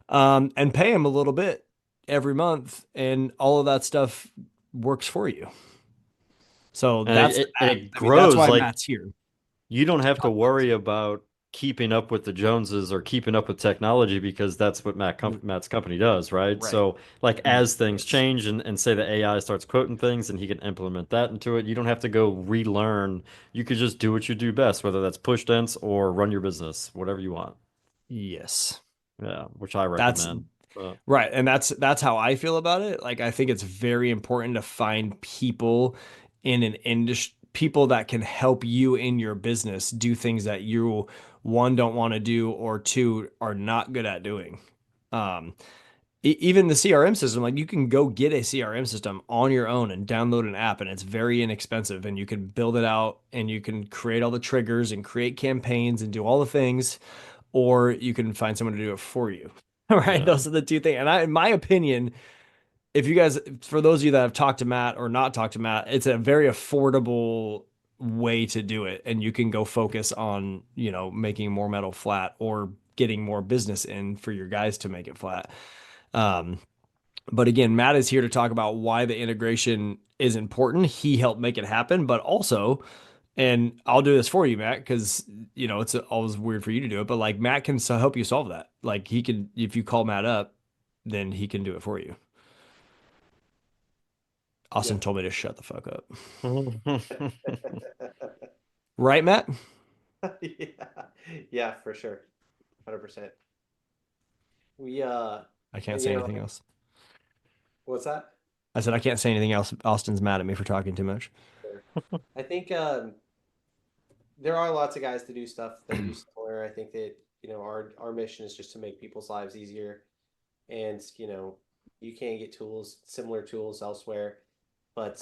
and pay him a little bit every month, and all of that stuff works for you. So And that's the Matt. it I mean, that's grows why like Matt's here. you don't have to worry about keeping up with the Joneses or keeping up with technology because that's what Matt's company does, right? Right. So, like, as things Yes. change and say the AI starts quoting things and he can implement that into it, you don't have to go relearn. You could just do what you do best, whether that's push dents or run your business, whatever you want. Yes. Yeah, which I That's recommend. But right. And that's how I feel about it. Like I think it's very important to find people in an industry, people that can help you in your business do things that you one, don't want to do, or two, are not good at doing. Um, Even the CRM system, like you can go get a CRM system on your own and download an app, and it's very inexpensive, and you can build it out and you can create all the triggers and create campaigns and do all the things, or you can find someone to do it for you. Right? Yeah. Those are the two things. And in my opinion, if you guys, for those of you that have talked to Matt or not talked to Matt, it's a very affordable way to do it. And you can go focus on, making more metal flat or getting more business in for your guys to make it flat. But again, Matt is here to talk about why the integration is important. He helped make it happen, but also, and I'll do this for you, Matt, because it's always weird for you to do it, but like Matt can help you solve that. Like he can, if you call Matt up, then he can do it for you. Austin told me to shut the fuck up. Right, Matt? Yeah, for sure. 100%. I can't say anything else. What's that? I said I can't say anything else. Austin's mad at me for talking too much. I think there are lots of guys to do stuff that do similar. I think that our mission is just to make people's lives easier, and you can get similar tools elsewhere, but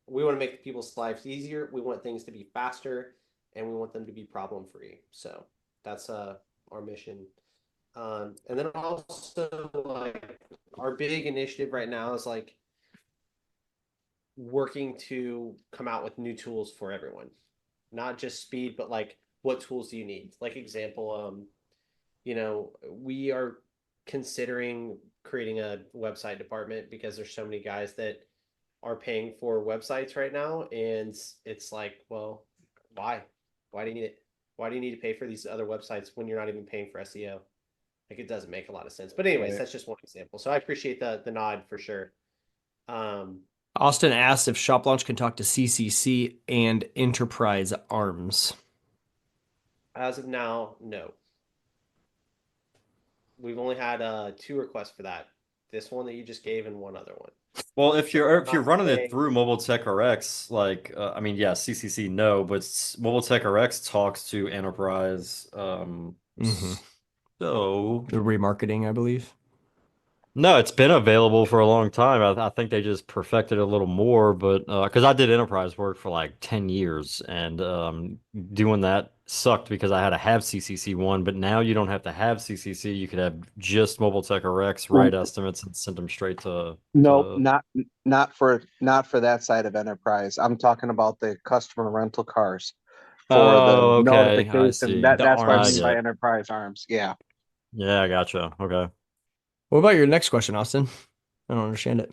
we want to make people's lives easier. We want things to be faster, and we want them to be problem free. So that's our mission. And then also like our big initiative right now is like working to come out with new tools for everyone, not just speed, but like what tools do you need? Like example, we are considering creating a website department because there's so many guys that are paying for websites right now, and it's like, well, why? Why do you need it? Why do you need to pay for these other websites when you're not even paying for SEO? Like it doesn't make a lot of sense. But anyways, that's just one example. So I appreciate the nod for sure. Austin asked if Shop Launch can talk to CCC and Enterprise Arms. As of now, no. We've only had 2 requests for that. This one that you just gave and one other one. Well, if you're running it through Mobile Tech RX, like I mean, yeah, CCC no, but Mobile Tech RX talks to Enterprise. So the remarketing, I believe. No, it's been available for a long time. I think they just perfected it a little more, but because I did enterprise work for like 10 years, and doing that sucked because I had to have CCC one, but now you don't have to have CCC. You could have just Mobile Tech RX, write estimates, and send them straight to. No, not for that side of enterprise. I'm talking about the customer rental cars for the Oh, okay. I notification. see. That's what I arms. mean by enterprise arms. Yeah. Yeah, I gotcha. Okay. What about your next question, Austin? I don't understand it.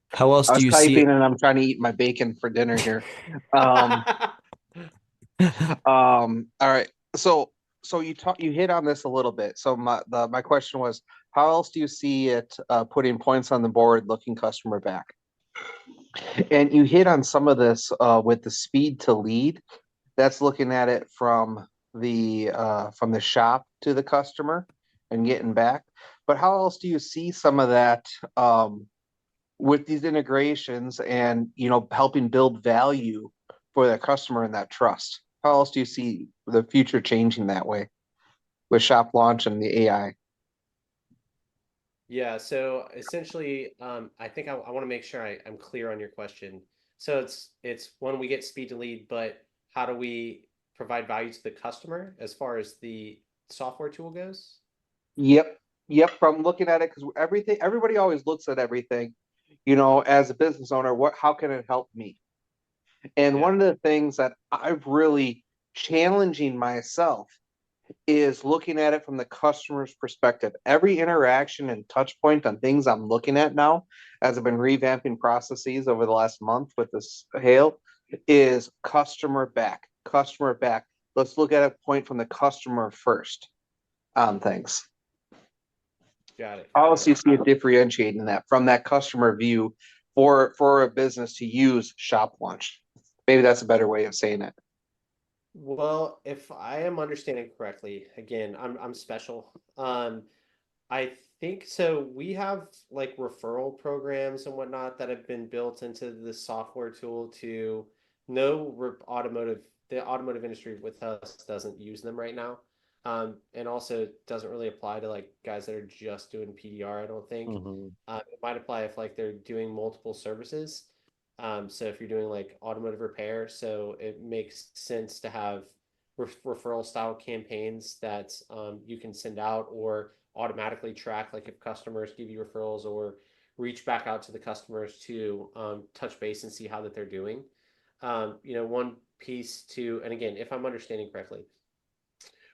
How else I do was you see typing it? and I'm trying to eat my bacon for dinner here. All right. So you hit on this a little bit. So my question was, how else do you see it putting points on the board, looking customer back? And you hit on some of this with the speed to lead. That's looking at it from the shop to the customer and getting back. But how else do you see some of that with these integrations and helping build value for the customer and that trust? How else do you see the future changing that way with shop launch and the AI? Yeah, so essentially, I think I want to make sure I'm clear on your question. So it's when we get speed to lead, but how do we provide value to the customer as far as the software tool goes? Yep. From looking at it, because everybody always looks at everything, as a business owner, how can it help me? And one of the things that I've really challenging myself is looking at it from the customer's perspective. Every interaction and touch point on things I'm looking at now, as I've been revamping processes over the last month with this hail, is customer back. Let's look at a point from the customer first on things. Got it. How else do you see it differentiating that from that customer view for a business to use shop launch? Maybe that's a better way of saying it. Well, if I am understanding correctly, again, I'm special. I think so. We have like referral programs and whatnot that have been built into the software tool to the automotive industry with us doesn't use them right now. And also doesn't really apply to like guys that are just doing PDR, I don't think. It might apply if like they're doing multiple services. So if you're doing like automotive repair, so it makes sense to have referral style campaigns that you can send out or automatically track, like if customers give you referrals, or reach back out to the customers to touch base and see how that they're doing. One piece to, and again, if I'm understanding correctly,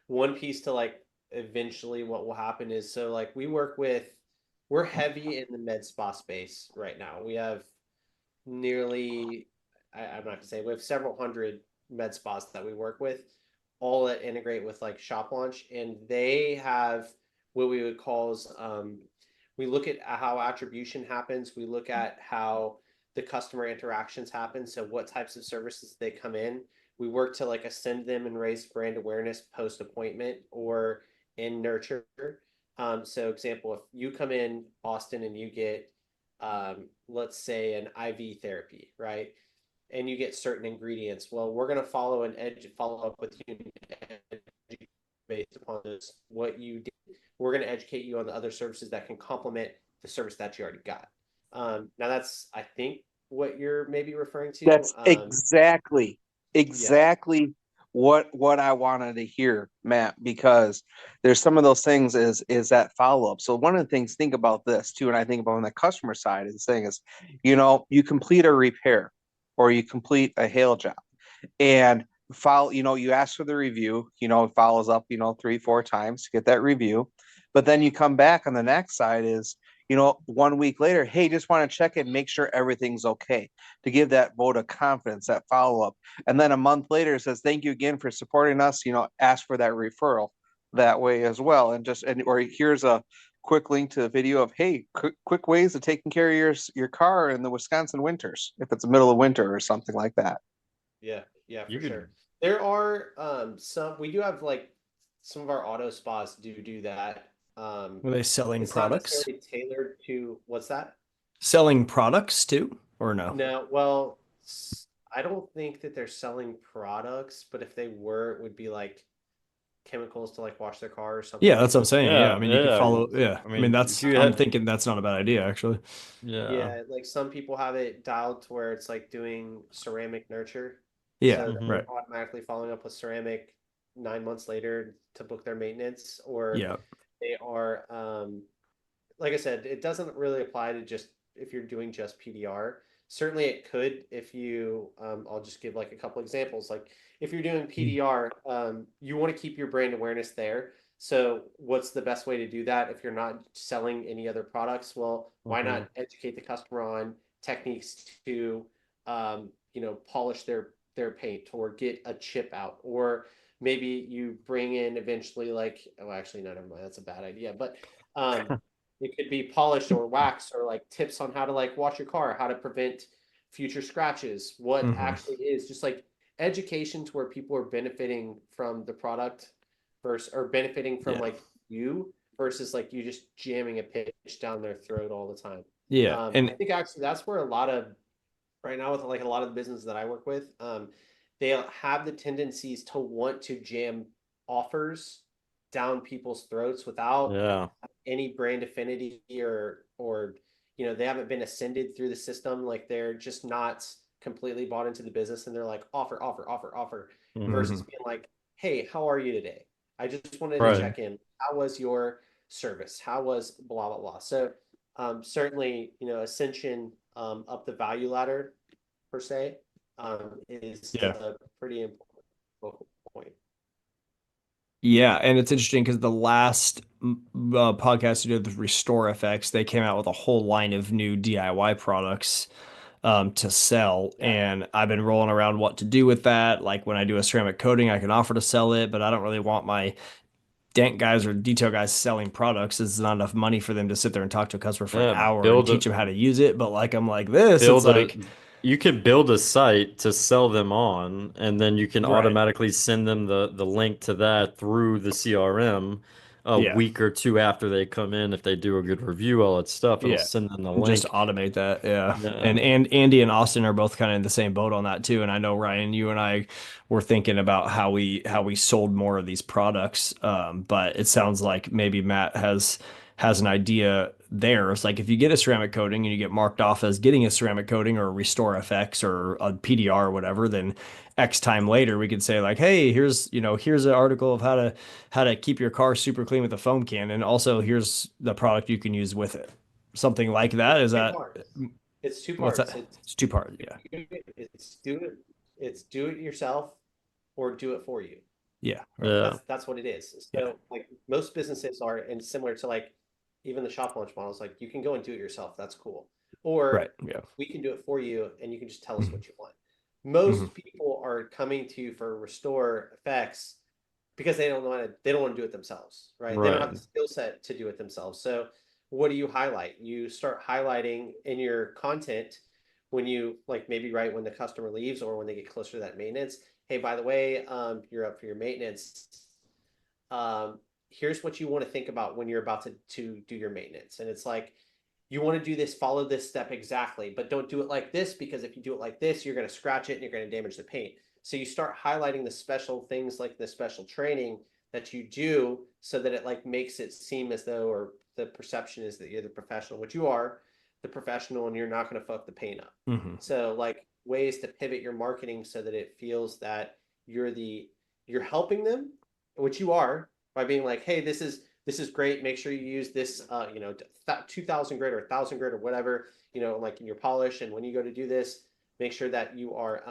one piece to like eventually what will happen is, so like we're heavy in the med spa space right now. We have nearly, I'm not gonna say, we have several hundred med spas that we work with, all that integrate with like Shop Launch, and they have what we would call we look at how attribution happens. We look at how the customer interactions happen. So what types of services they come in. We work to like ascend them and raise brand awareness post appointment or in nurture. So example, if you come in Austin and you get, let's say an IV therapy, right? And you get certain ingredients. Well, we're going to follow up with you based upon this, what you did. We're going to educate you on the other services that can complement the service that you already got. Now that's, I think, what you're maybe referring to. That's exactly what I wanted to hear, Matt, because there's some of those things is that follow-up. So one of the things, think about this too, and I think about on the customer side is saying is, you complete a repair or you complete a hail job and you ask for the review, it follows up, 3-4 times to get that review. But then you come back on the next side is, 1 week later, hey, just want to check in, make sure everything's okay, to give that vote of confidence, that follow-up. And then a month later it says, thank you again for supporting us, ask for that referral that way as well. Or here's a quick link to the video of, hey, quick ways of taking care of your car in the Wisconsin winters, if it's the middle of winter or something like that. Yeah, for sure. There are we do have like some of our auto spas do that. Were they selling products? Not necessarily tailored to, what's that? Selling products too, or no? No, well, I don't think that they're selling products, but if they were, it would be like chemicals to like wash their car or something. Yeah, that's what I'm saying. Yeah, I mean, you could follow. Yeah, I mean, I'm thinking that's not a bad idea, actually. Yeah, like some people have it dialed to where it's like doing ceramic nurture. Yeah, so right. Automatically following up with ceramic 9 months later to book their maintenance, or they are, like I said, it doesn't really apply to just if you're doing just PDR. Certainly it could if you, I'll just give like a couple examples. Like if you're doing PDR, you want to keep your brand awareness there. So what's the best way to do that if you're not selling any other products? Well, why not educate the customer on techniques to, polish their paint or get a chip out, or maybe you bring in eventually like, oh, actually, no, never mind. That's a bad idea. But it could be polish or wax, or like tips on how to like wash your car, how to prevent future scratches, what actually is just like education to where people are benefiting from the product or benefiting from like you versus like you just jamming a pitch down their throat all the time. Yeah. And I think actually that's where right now with like a lot of the business that I work with, they have the tendencies to want to jam offers down people's throats without any brand affinity or they haven't been ascended through the system. Like they're just not completely bought into the business, and they're like offer versus being like, hey, how are you today? I just wanted to check in. How was your service? How was blah blah blah? So certainly ascension up the value ladder per se is a pretty important focal point. Yeah, and it's interesting because the last podcast you did with Restore FX, they came out with a whole line of new DIY products to sell, and I've been rolling around what to do with that. Like when I do a ceramic coating, I can offer to sell it, but I don't really want my dent guys or detail guys selling products. It's not enough money for them to sit there and talk to a customer for an hour and teach them how to use it. But like I'm like this, it's like you can build a site to sell them on, and then you can automatically send them the link to that through the CRM. a Yeah. week or two after they come in. If they do a good review, all that stuff, it'll Yeah. send them the And just link. automate that. Yeah. Yeah. And Andy and Austin are both kind of in the same boat on that too. And I know Ryan, you and I were thinking about how we sold more of these products. But it sounds like maybe Matt has an idea there. It's like if you get a ceramic coating and you get marked off as getting a ceramic coating or a Restore FX or a PDR or whatever, then X time later we could say like, hey, here's an article of how to keep your car super clean with a foam can, and also here's the product you can use with it. Something like that. Is Two that parts. It's two what's parts. that? It's two parts. Yeah. It's do it yourself or do it for you. Yeah. Right. Yeah. That's what it is. Yeah. So like most businesses are, and similar to like even the shop launch models, like you can go and do it yourself. That's cool. Or Right. Yeah. we can do it for you and you can just tell us Mhm. what you want. Most Mhm. people are coming to you for Restore effects because they don't want to do it themselves, right? They don't have Right. the skill set to do it themselves. So what do you highlight? You start highlighting in your content when you like maybe right when the customer leaves or when they get closer to that maintenance. Hey, by the way, you're up for your maintenance. Here's what you want to think about when you're about to do your maintenance. And it's like, you want to do this, follow this step exactly, but don't do it like this, because if you do it like this, you're going to scratch it and you're going to damage the paint. So you start highlighting the special things like the special training that you do so that it like makes it seem as though, or the perception is that you're the professional, which you are the professional, and you're not going to fuck the paint up. Mhm. So like ways to pivot your marketing so that it feels that you're helping them, which you are, by being like, hey, this is great. Make sure you use this, 2000 grit or 1000 grit or whatever, like in your polish. And when you go to do this, make sure that you are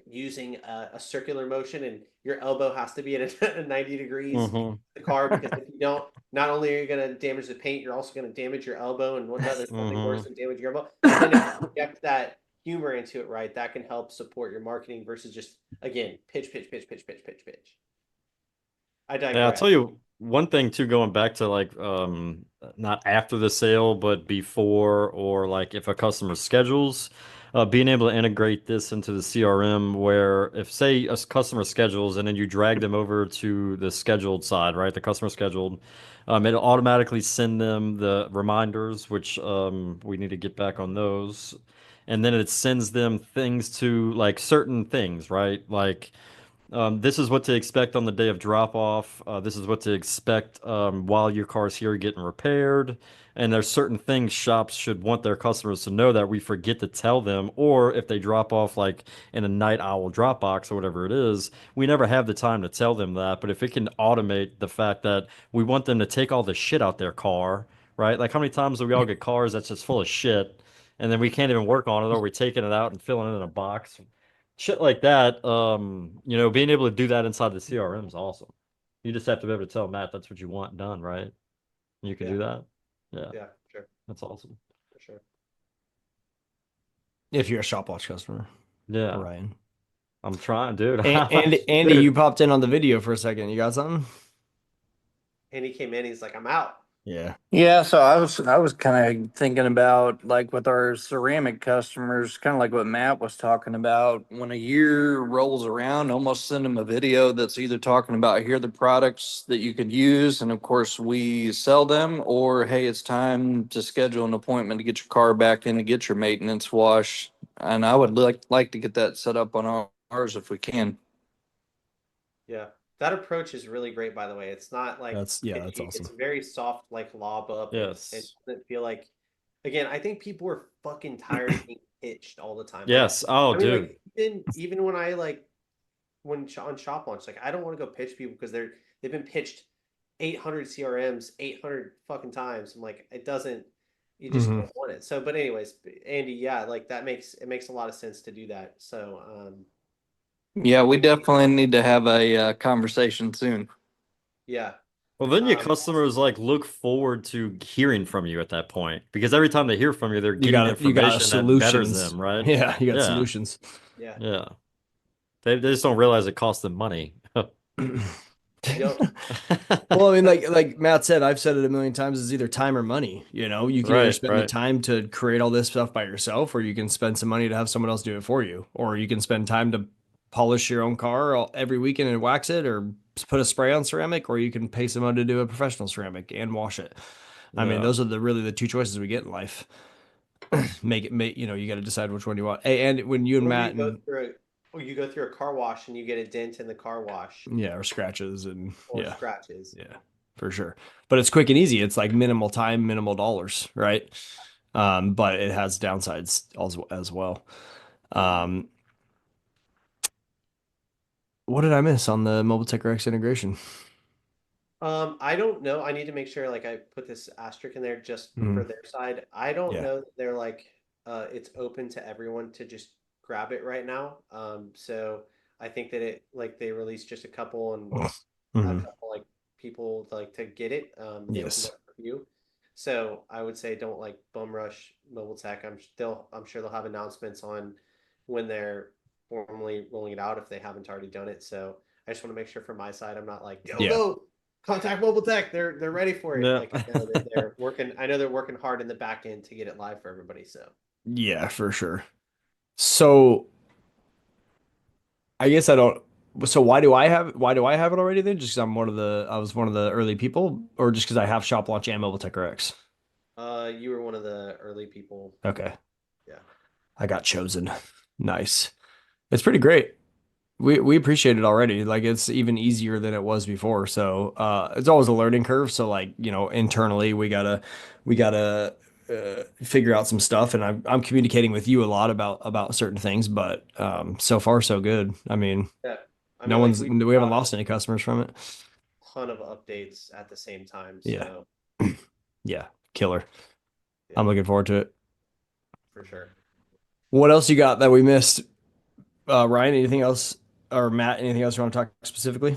using a circular motion, and your elbow has to be at a 90 degrees Mhm. the car, because if you don't, not only are you going to damage the paint, you're also going to damage your elbow, and there's nothing worse than damage your elbow. And then if you inject that humor into it, right, that can help support your marketing versus just, again, pitch. I Yeah, I'll digress. tell you one thing too, going back to like not after the sale, but before, or like if a customer schedules, being able to integrate this into the CRM, where if say a customer schedules and then you drag them over to the scheduled side, right? The customer scheduled, it'll automatically send them the reminders, which we need to get back on those. And then it sends them things to like certain things, right? Like this is what to expect on the day of drop off. This is what to expect while your car's here getting repaired. And there's certain things shops should want their customers to know that we forget to tell them, or if they drop off like in a night owl drop box or whatever it is, we never have the time to tell them that. But if it can automate the fact that we want them to take all the shit out their car, right? Like how many times do we all get cars that's just full of shit, and then we can't even work on it, or we're taking it out and filling it in a box? Shit like that, being able to do that inside the CRM is awesome. You just have to be able to tell Matt that's what you want done, right? You can Yeah. do that. Yeah, Yeah, sure, that's awesome. for sure. If you're a shop watch customer, Yeah, Ryan. I'm trying, dude. And Andy, Dude. you popped in on the video for a second. You got something? And he came in, he's like, I'm out. Yeah. Yeah, so I was kind of thinking about like with our ceramic customers, kind of like what Matt was talking about. When a year rolls around, almost send them a video that's either talking about here are the products that you could use, and of course we sell them, or hey, it's time to schedule an appointment to get your car back in to get your maintenance wash. And I would like to get that set up on ours if we can. Yeah. That approach is really great, by the way. It's not like That's awesome. it's very soft, like lob up. It Yes. doesn't feel like, again, I think people are fucking tired of being pitched all the time. Like, Yes. Oh, I mean, dude. like even when I like on shop launch, like I don't want to go pitch people because they've been pitched 800 CRMs 800 fucking times. I'm like, you just don't want it. So, but anyways, Andy, yeah, like it makes a lot of sense to do that. So, Yeah, we definitely need to have a conversation soon. yeah. Well, then your Um, customers like look forward to hearing from you at that point, because every time they hear from you, they're getting You got information that betters solutions. them, right? Yeah, you got Yeah. solutions. Yeah. Yeah. They just don't realize it costs them money. Yep. Well, I mean, like Matt said, I've said it a million times, it's either time or money. You can either Right, spend the right. time to create all this stuff by yourself, or you can spend some money to have someone else do it for you, or you can spend time to polish your own car every weekend and wax it, or put a spray on ceramic, or you can pay someone to do a professional ceramic and wash it. I mean, Yeah. those are really the two choices we get in life. You know, you got to decide which one you want. Hey, and when you and Or Matt and you go through a car wash and you get a dent in the car wash yeah, or scratches and or scratches. yeah, for sure. But it's quick and easy. It's like minimal time, minimal dollars, right? But it has downsides as well. Um, what did I miss on the Mobile Tech RX integration? I don't know. I need to make sure like I put this asterisk in there just for Mhm. their side. I don't Yeah. know that they're like it's open to everyone to just grab it right now. So I think that it like they released just a couple and a Mhm. couple like people like to get it. They opened Yes. up for you. So I would say don't like bum rush mobile tech. I'm sure they'll have announcements on when they're formally rolling it out if they haven't already done it. So I just want to make sure from my side I'm not like Yeah. go contact mobile tech. They're ready for it. Yeah. Like I know that they're working. I know they're working hard in the back end to get it live for everybody. So Yeah, for sure. So I guess I don't. So why do I have it already then? Just because I was one of the early people, or just because I have Shop Launch and Mobile Tech RX? you were one of the early people. Okay, Yeah. I got chosen. Nice. It's pretty great. We appreciate it already. Like it's even easier than it was before. So it's always a learning curve. So like, you know, internally we gotta figure out some stuff. And I'm communicating with you a lot about certain things, but so far so good. I mean, Yeah. I no mean, like one's we we put haven't out a lost any customers from it. ton of updates at the same time. Yeah. So Yeah. Killer. yeah, I'm looking forward to it. for sure. What else you got that we missed? Ryan, anything else or Matt, anything else you want to talk specifically?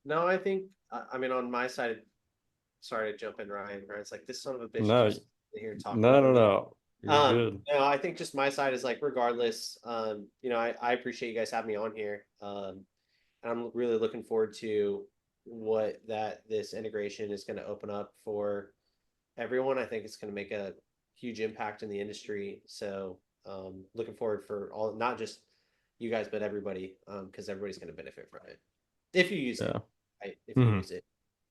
No, I think I mean on my side, sorry to jump in, Ryan. Right? It's like this son of a bitch No, keeps here and talking no, over no, me. no. You're good. No, I think just my side is like regardless, you know, I appreciate you guys having me on here. And I'm really looking forward to what this integration is going to open up for everyone. I think it's going to make a huge impact in the industry. So looking forward for all, not just you guys, but everybody, because everybody's going to benefit from it if you use it. Yeah. Right? If you Mhm. use it.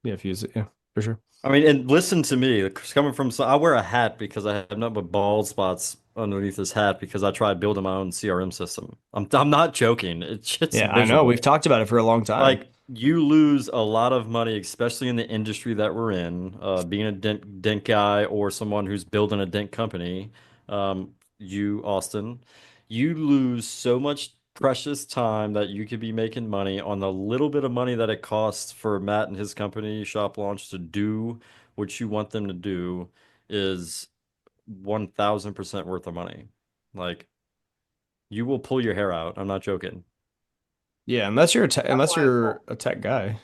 Yeah, fuse it. Yeah, for sure. I mean, and listen to me. It's coming from, so I wear a hat because I have nothing but bald spots underneath this hat because I tried building my own CRM system. I'm not joking. It's Yeah, I know. We've miserable. talked about it for a long time. Like you lose a lot of money, especially in the industry that we're in, being a dent guy or someone who's building a dent company. You, Austin, you lose so much precious time that you could be making money on the little bit of money that it costs for Matt and his company, Shop Launch, to do what you want them to do is 1000% worth of money. Like you will pull your hair out. I'm not joking. Yeah, That's unless why I'm you're called. a tech guy.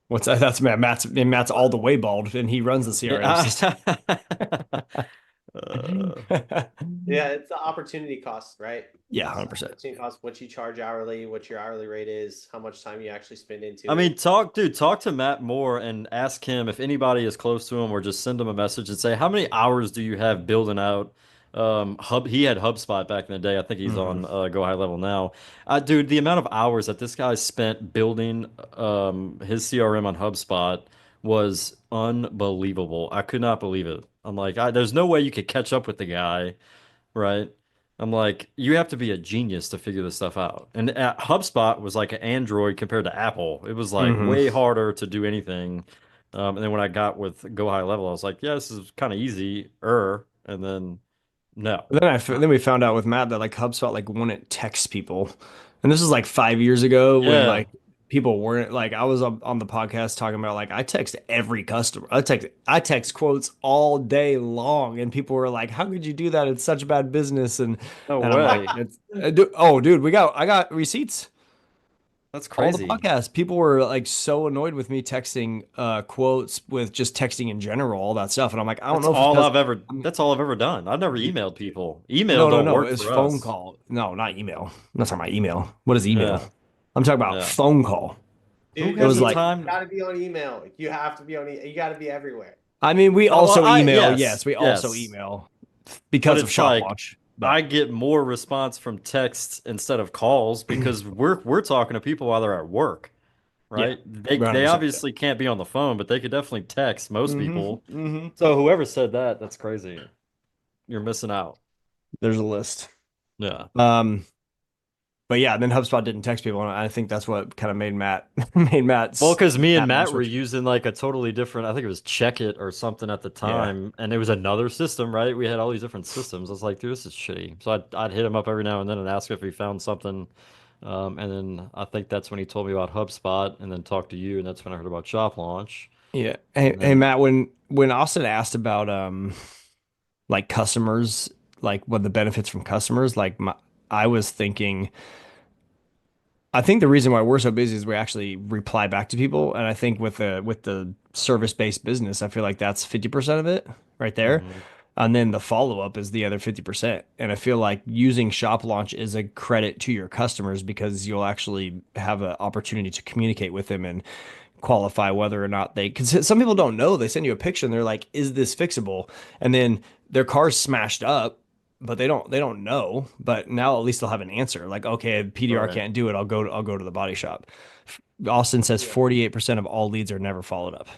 What's that? That's Matt. Matt's all the way bald, and he runs the CRM system. Yeah. Uh, Yeah, it's the opportunity cost, right? Yeah, It's the 100%. opportunity cost, what you charge hourly, what your hourly rate is, how much time you actually spend into I mean, it. talk to Matt Moore and ask him if anybody is close to him, or just send him a message and say, how many hours do you have building out he had HubSpot back in the day. I think he's Hmm. on Go High Level now. Dude, the amount of hours that this guy spent building his CRM on HubSpot was unbelievable. I could not believe it. I'm like, there's no way you could catch up with the guy, right? I'm like, you have to be a genius to figure this stuff out. And HubSpot was like an Android compared to Apple. It was like Hmm. way harder to do anything. And then when I got with Go High Level, I was like, yeah, this is kind of easy. And then no. Then we found out with Matt that like HubSpot like wouldn't text people, and this was like 5 years ago when Yeah. like people weren't like I was on the podcast talking about like I text every customer. I text quotes all day long, and people were like, "How could you do that? It's such bad business." No And I'm like, way. "It's dude, I got receipts." That's All the crazy. podcasts, people were like so annoyed with me texting quotes with just texting in general, all that stuff. And I'm like, I don't know if it's because That's all I've ever done. I've never you, emailed people. Email no, no, don't no. work It's for phone us. call. No, not email. I'm not talking about email. What is email? Yeah. I'm talking about Yeah. phone call. Who Dude, It has was the like, you time? gotta be on email. You have to be on, you gotta be everywhere. I mean, we Well, also email. yes, Yes, we also yes. email But because of it's Shop like Launch. I get more response from texts instead of calls because we're talking to people while they're at work, right? They 100%, yeah. obviously can't be on the phone, but they could definitely text most people. Mm-hmm. So whoever said that, that's crazy. You're missing out. There's a list. Yeah. But yeah, then HubSpot didn't text people, and I think that's what kind of made Matt made Matt. Well, because me and Matt Matt were using like a totally different, I think it was Check It or something at the time, and it was another system, right? We had all these different systems. I was like, dude, this is shitty. So I'd hit him up every now and then and ask if he found something. And then I think that's when he told me about HubSpot, and then talked to you, and that's when I heard about Shop Launch. Yeah. Hey, And hey then, Matt, when Austin asked about like customers, like what the benefits from customers, I was thinking, I think the reason why we're so busy is we actually reply back to people, and I think with the service-based business, I feel like that's 50% of it right there. mhm. And then the follow-up is the other 50%. And I feel like using Shop Launch is a credit to your customers because you'll actually have an opportunity to communicate with them and qualify whether or not because some people don't know. They send you a picture and they're like, is this fixable? And then their car's smashed up, but they don't know. But now at least they'll have an answer. Like, okay, PDR Right. can't do it. I'll go to the body shop. Austin says 48% of all leads are never followed up.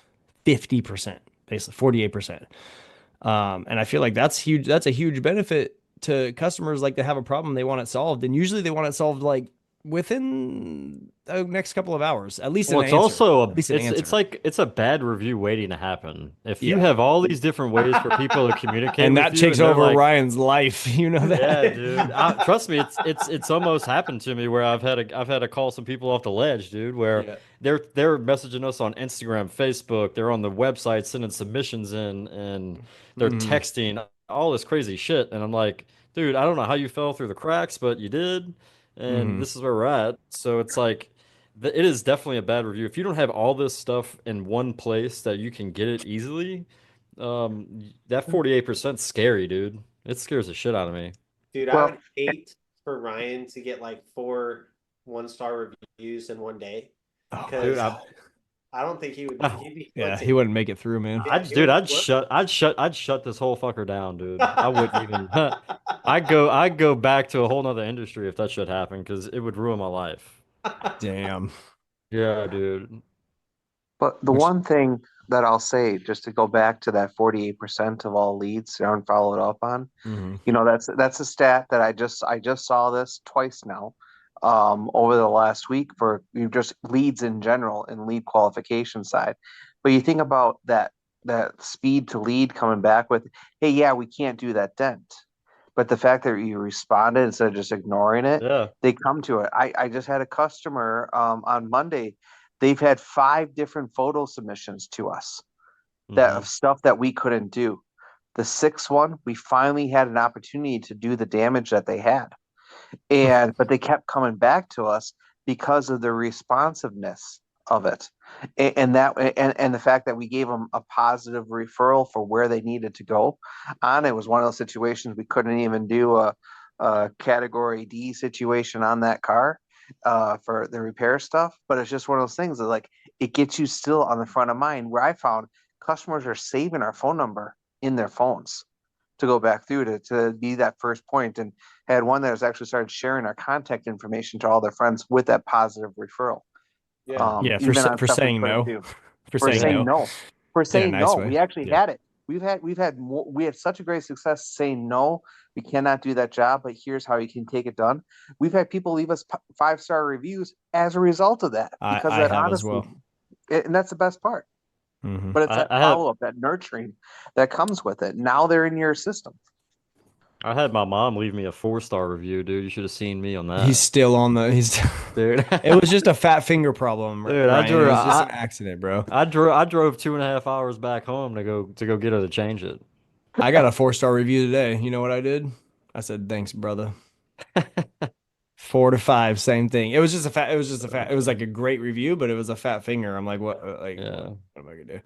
50%, basically 48%. And I feel like that's huge. That's a huge benefit to customers. Like, they have a problem, they want it solved, and usually they want it solved like within the next couple of hours, at least Well, an it's answer. also At least an answer. it's like it's a bad review waiting to happen. If you Yeah. have all these different ways for people to communicate And with that you, takes and they're over like, Ryan's life. You know that. yeah, dude. Trust me, it's almost happened to me where I've had to call some people off the ledge, dude. Where Yeah. they're messaging us on Instagram, Facebook, they're on the website sending submissions in, and they're Mhm. texting all this crazy shit, and I'm like, dude, I don't know how you fell through the cracks, but you did, and Mhm. this is where we're at. So it's like. It is definitely a bad review. If you don't have all this stuff in one place that you can get it easily, that 48% scary, dude. It scares the shit out of me. Dude, I Well, would hate for Ryan to get like 4 1-star reviews in one day Oh my Dude, because God. I don't think he would. I, He'd be Yeah, hunted. he wouldn't make it through, man. Yeah, he wouldn't work. I'd shut this whole fucker down, dude. I wouldn't even. I'd go back to a whole nother industry if that should happen because it would ruin my life. Damn. Yeah, dude. but the Which. one thing that I'll say, just to go back to that 48% of all leads aren't followed up on, Mhm. that's a stat that I just saw this twice now, over the last week for just leads in general and lead qualification side. But you think about that speed to lead coming back with, hey, yeah, we can't do that dent. But the fact that you responded instead of just ignoring it, Yeah. they come to it. I just had a customer on Monday. They've had 5 different photo submissions to us that Hmm. of stuff that we couldn't do. The sixth one, we finally had an opportunity to do the damage that they had. But they kept coming back to us because of the responsiveness of it. And the fact that we gave them a positive referral for where they needed to go on. It was one of those situations we couldn't even do a category D situation on that car for the repair stuff. But it's just one of those things that, like, it gets you still on the front of mind, where I found customers are saving our phone number in their phones to go back through to be that first point, and had one that was actually started sharing our contact information to all their friends with that positive referral. Yeah. Yeah, Even on for stuff we saying couldn't no. do. For For saying saying no no. For in a saying nice no. way. We actually Yeah. had it. We had such a great success saying no. We cannot do that job, but here's how you can take it done. We've had people leave us 5-star reviews as a result of that, because I that have as honesty, well. and that's the best part. Hmm. But it's that I had follow up, that nurturing that comes with it. Now they're in your system. I had my mom leave me a 4-star review, dude. You should have seen me on He's that, still on the. He's. dude. It was just a fat finger problem, Dude, Ryan. It was just an accident, bro. I drove 2.5 hours back home to go get her to change it. I got a 4-star review today. You know what I did? I said, "Thanks, brother." 4 to 5, same thing. It was just a fat. It was just a fat. It was like a great review, but it was a fat finger. I'm like, what? Like, Yeah. what am I gonna do?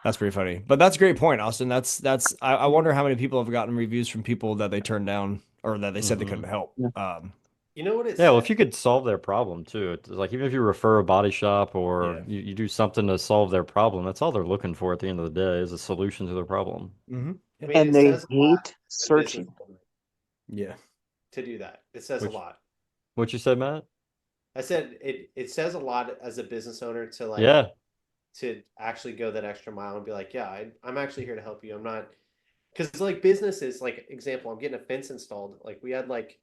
That's pretty funny. But that's a great point, Austin. That's. I wonder how many people have gotten reviews from people that they turned down or that they said they couldn't Hmm. help. Yeah. You know what it Yeah, well, says? if you could solve their problem too, it's like even if you refer a body shop or Yeah. you do something to solve their problem, that's all they're looking for at the end of the day is a solution to their problem. Mm-hmm. I mean, And it they says a lot hate to business searching. owners. Yeah. to do that. It says a lot. What you said, Matt? I said it says a lot as a business owner to like Yeah. to actually go that extra mile and be like, yeah, I'm actually here to help you. I'm not because like businesses, like example, I'm getting a fence installed. Like we had like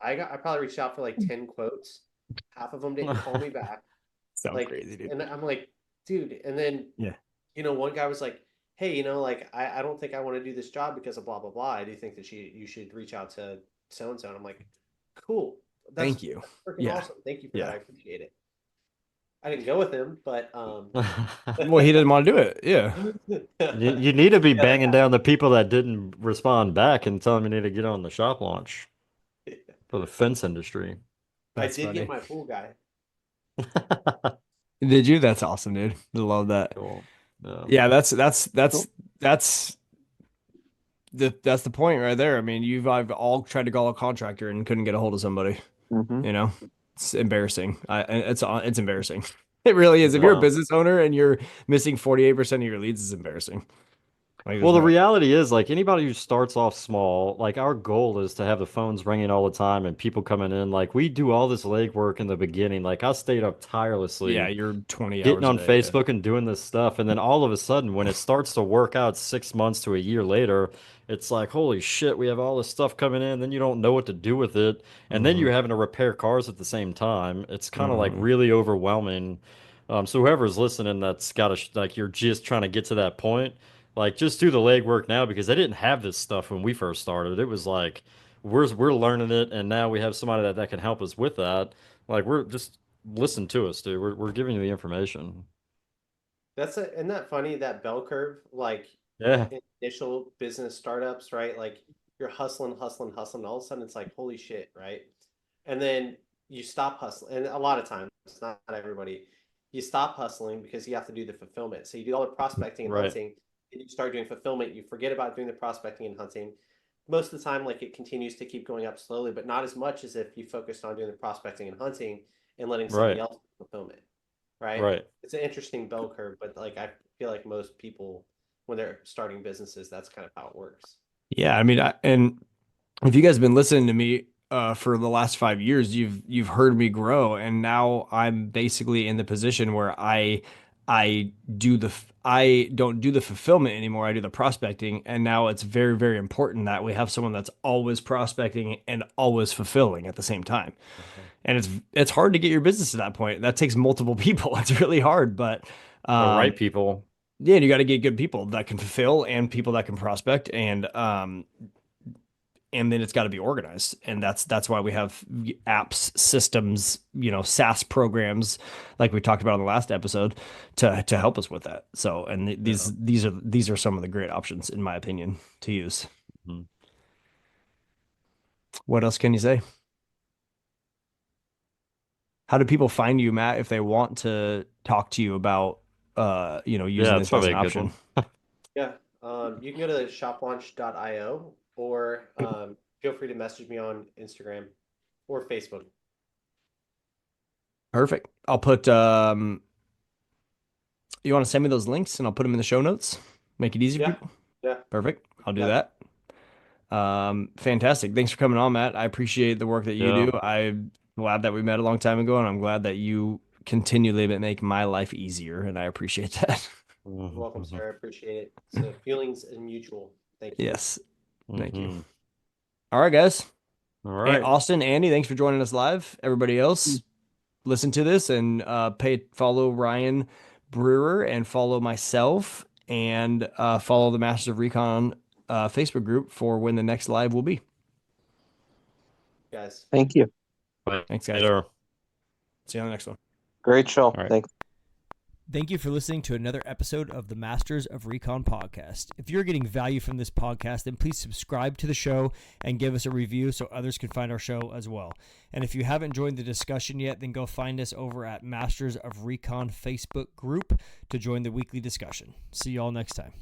I probably reached out for like 10 quotes. Half of them didn't call me back. Sounds Like, crazy, dude. and I'm like, dude, and then Yeah. one guy was like, hey, like I don't think I want to do this job because of blah blah blah. I do think that you should reach out to so and so. And I'm like, cool. Thank you. That's freaking Yeah. awesome. Thank you for Yeah. that. I appreciate it. I didn't go with him, but Well, he didn't want to do it. Yeah. You need to be Yeah, banging down the people that didn't respond back and tell them you need to get on the shop launch for the fence industry. I That's did funny. get my pool guy. Did you? That's awesome, dude. I love that. Cool. Yeah, that's that's the point right there. I mean, I've all tried to call a contractor and couldn't get a hold of somebody. Mhm. You know, it's embarrassing. It's embarrassing. It really is. If you're a Wow. business owner and you're missing 48% of your leads, it's embarrassing. Like, Well, the there's no- reality is, like anybody who starts off small, like our goal is to have the phones ringing all the time and people coming in. Like we do all this legwork in the beginning. Like I stayed up yeah, tirelessly you're 20 getting hours a on day. Yeah. Facebook and doing this stuff. And then all of a sudden, when it starts to work out 6 months to a year later, it's like, holy shit, we have all this stuff coming in. Then you don't know what to do with it. And then Mhm. you're having to repair cars at the same time. It's kind of like Mhm. really overwhelming. So whoever's listening, that's got to, like, you're just trying to get to that point. Like, just do the legwork now because they didn't have this stuff when we first started. It was like, we're learning it. And now we have somebody that can help us with that. Like, we're just, listen to us, dude. We're giving you the information. Isn't that funny, that bell curve, like Yeah. initial business startups, right? Like you're hustling, hustling, hustling. All of a sudden it's like, holy shit, right? And then you stop hustling. And a lot of times, not everybody, you stop hustling because you have to do the fulfillment. So you do all the prospecting and Right. hunting, and you start doing fulfillment. You forget about doing the prospecting and hunting. Most of the time, like it continues to keep going up slowly, but not as much as if you focused on doing the prospecting and hunting and letting somebody Right. else do fulfillment, right? Right. It's an interesting bell curve, but like I feel like most people when they're starting businesses, that's kind of how it works. Yeah, I mean, and if you guys have been listening to me for the last 5 years, you've heard me grow, and now I'm basically in the position where I don't do the fulfillment anymore. I do the prospecting, and now it's very, very important that we have someone that's always prospecting and always fulfilling at the same time. And it's hard to get your business to that point. That takes multiple people. It's really hard, but The right people. yeah, and you got to get good people that can fulfill and people that can prospect, and then it's got to be organized, and that's why we have apps, systems, SaaS programs like we talked about in the last episode to help us with that. So, and these are some of the great options in my opinion to use. Mhm. What else can you say? How do people find you, Matt, if they want to talk to you about using Yeah, it's this as probably an a good option? one. Yeah. You can go to shoplaunch.io or feel free to message me on Instagram or Facebook. Perfect. I'll put you want to send me those links and I'll put them in the show notes. Make it easy for Yeah. people. Yeah. Perfect. I'll do Yeah. that. Fantastic. Thanks for coming on, Matt. I appreciate the work that you Yeah. do. I'm glad that we met a long time ago, and I'm glad that you continually make my life easier, and I appreciate that. You're welcome, Mhm. sir. I appreciate it. So feelings and mutual. Thank you. Yes. Thank you. Mhm. All right, guys. All And right. Austin, Andy, thanks for joining us live. Everybody else, listen to this and follow Ryan Brewer and follow myself and follow the Masters of Recon Facebook group for when the next live will be. Guys. Thank you. Thanks, guys. Later. See you on the next one. Great show. All right. Thanks. Thank you for listening to another episode of the Masters of Recon podcast. If you're getting value from this podcast, then please subscribe to the show and give us a review so others can find our show as well. And if you haven't joined the discussion yet, then go find us over at Masters of Recon Facebook group to join the weekly discussion. See you all next time.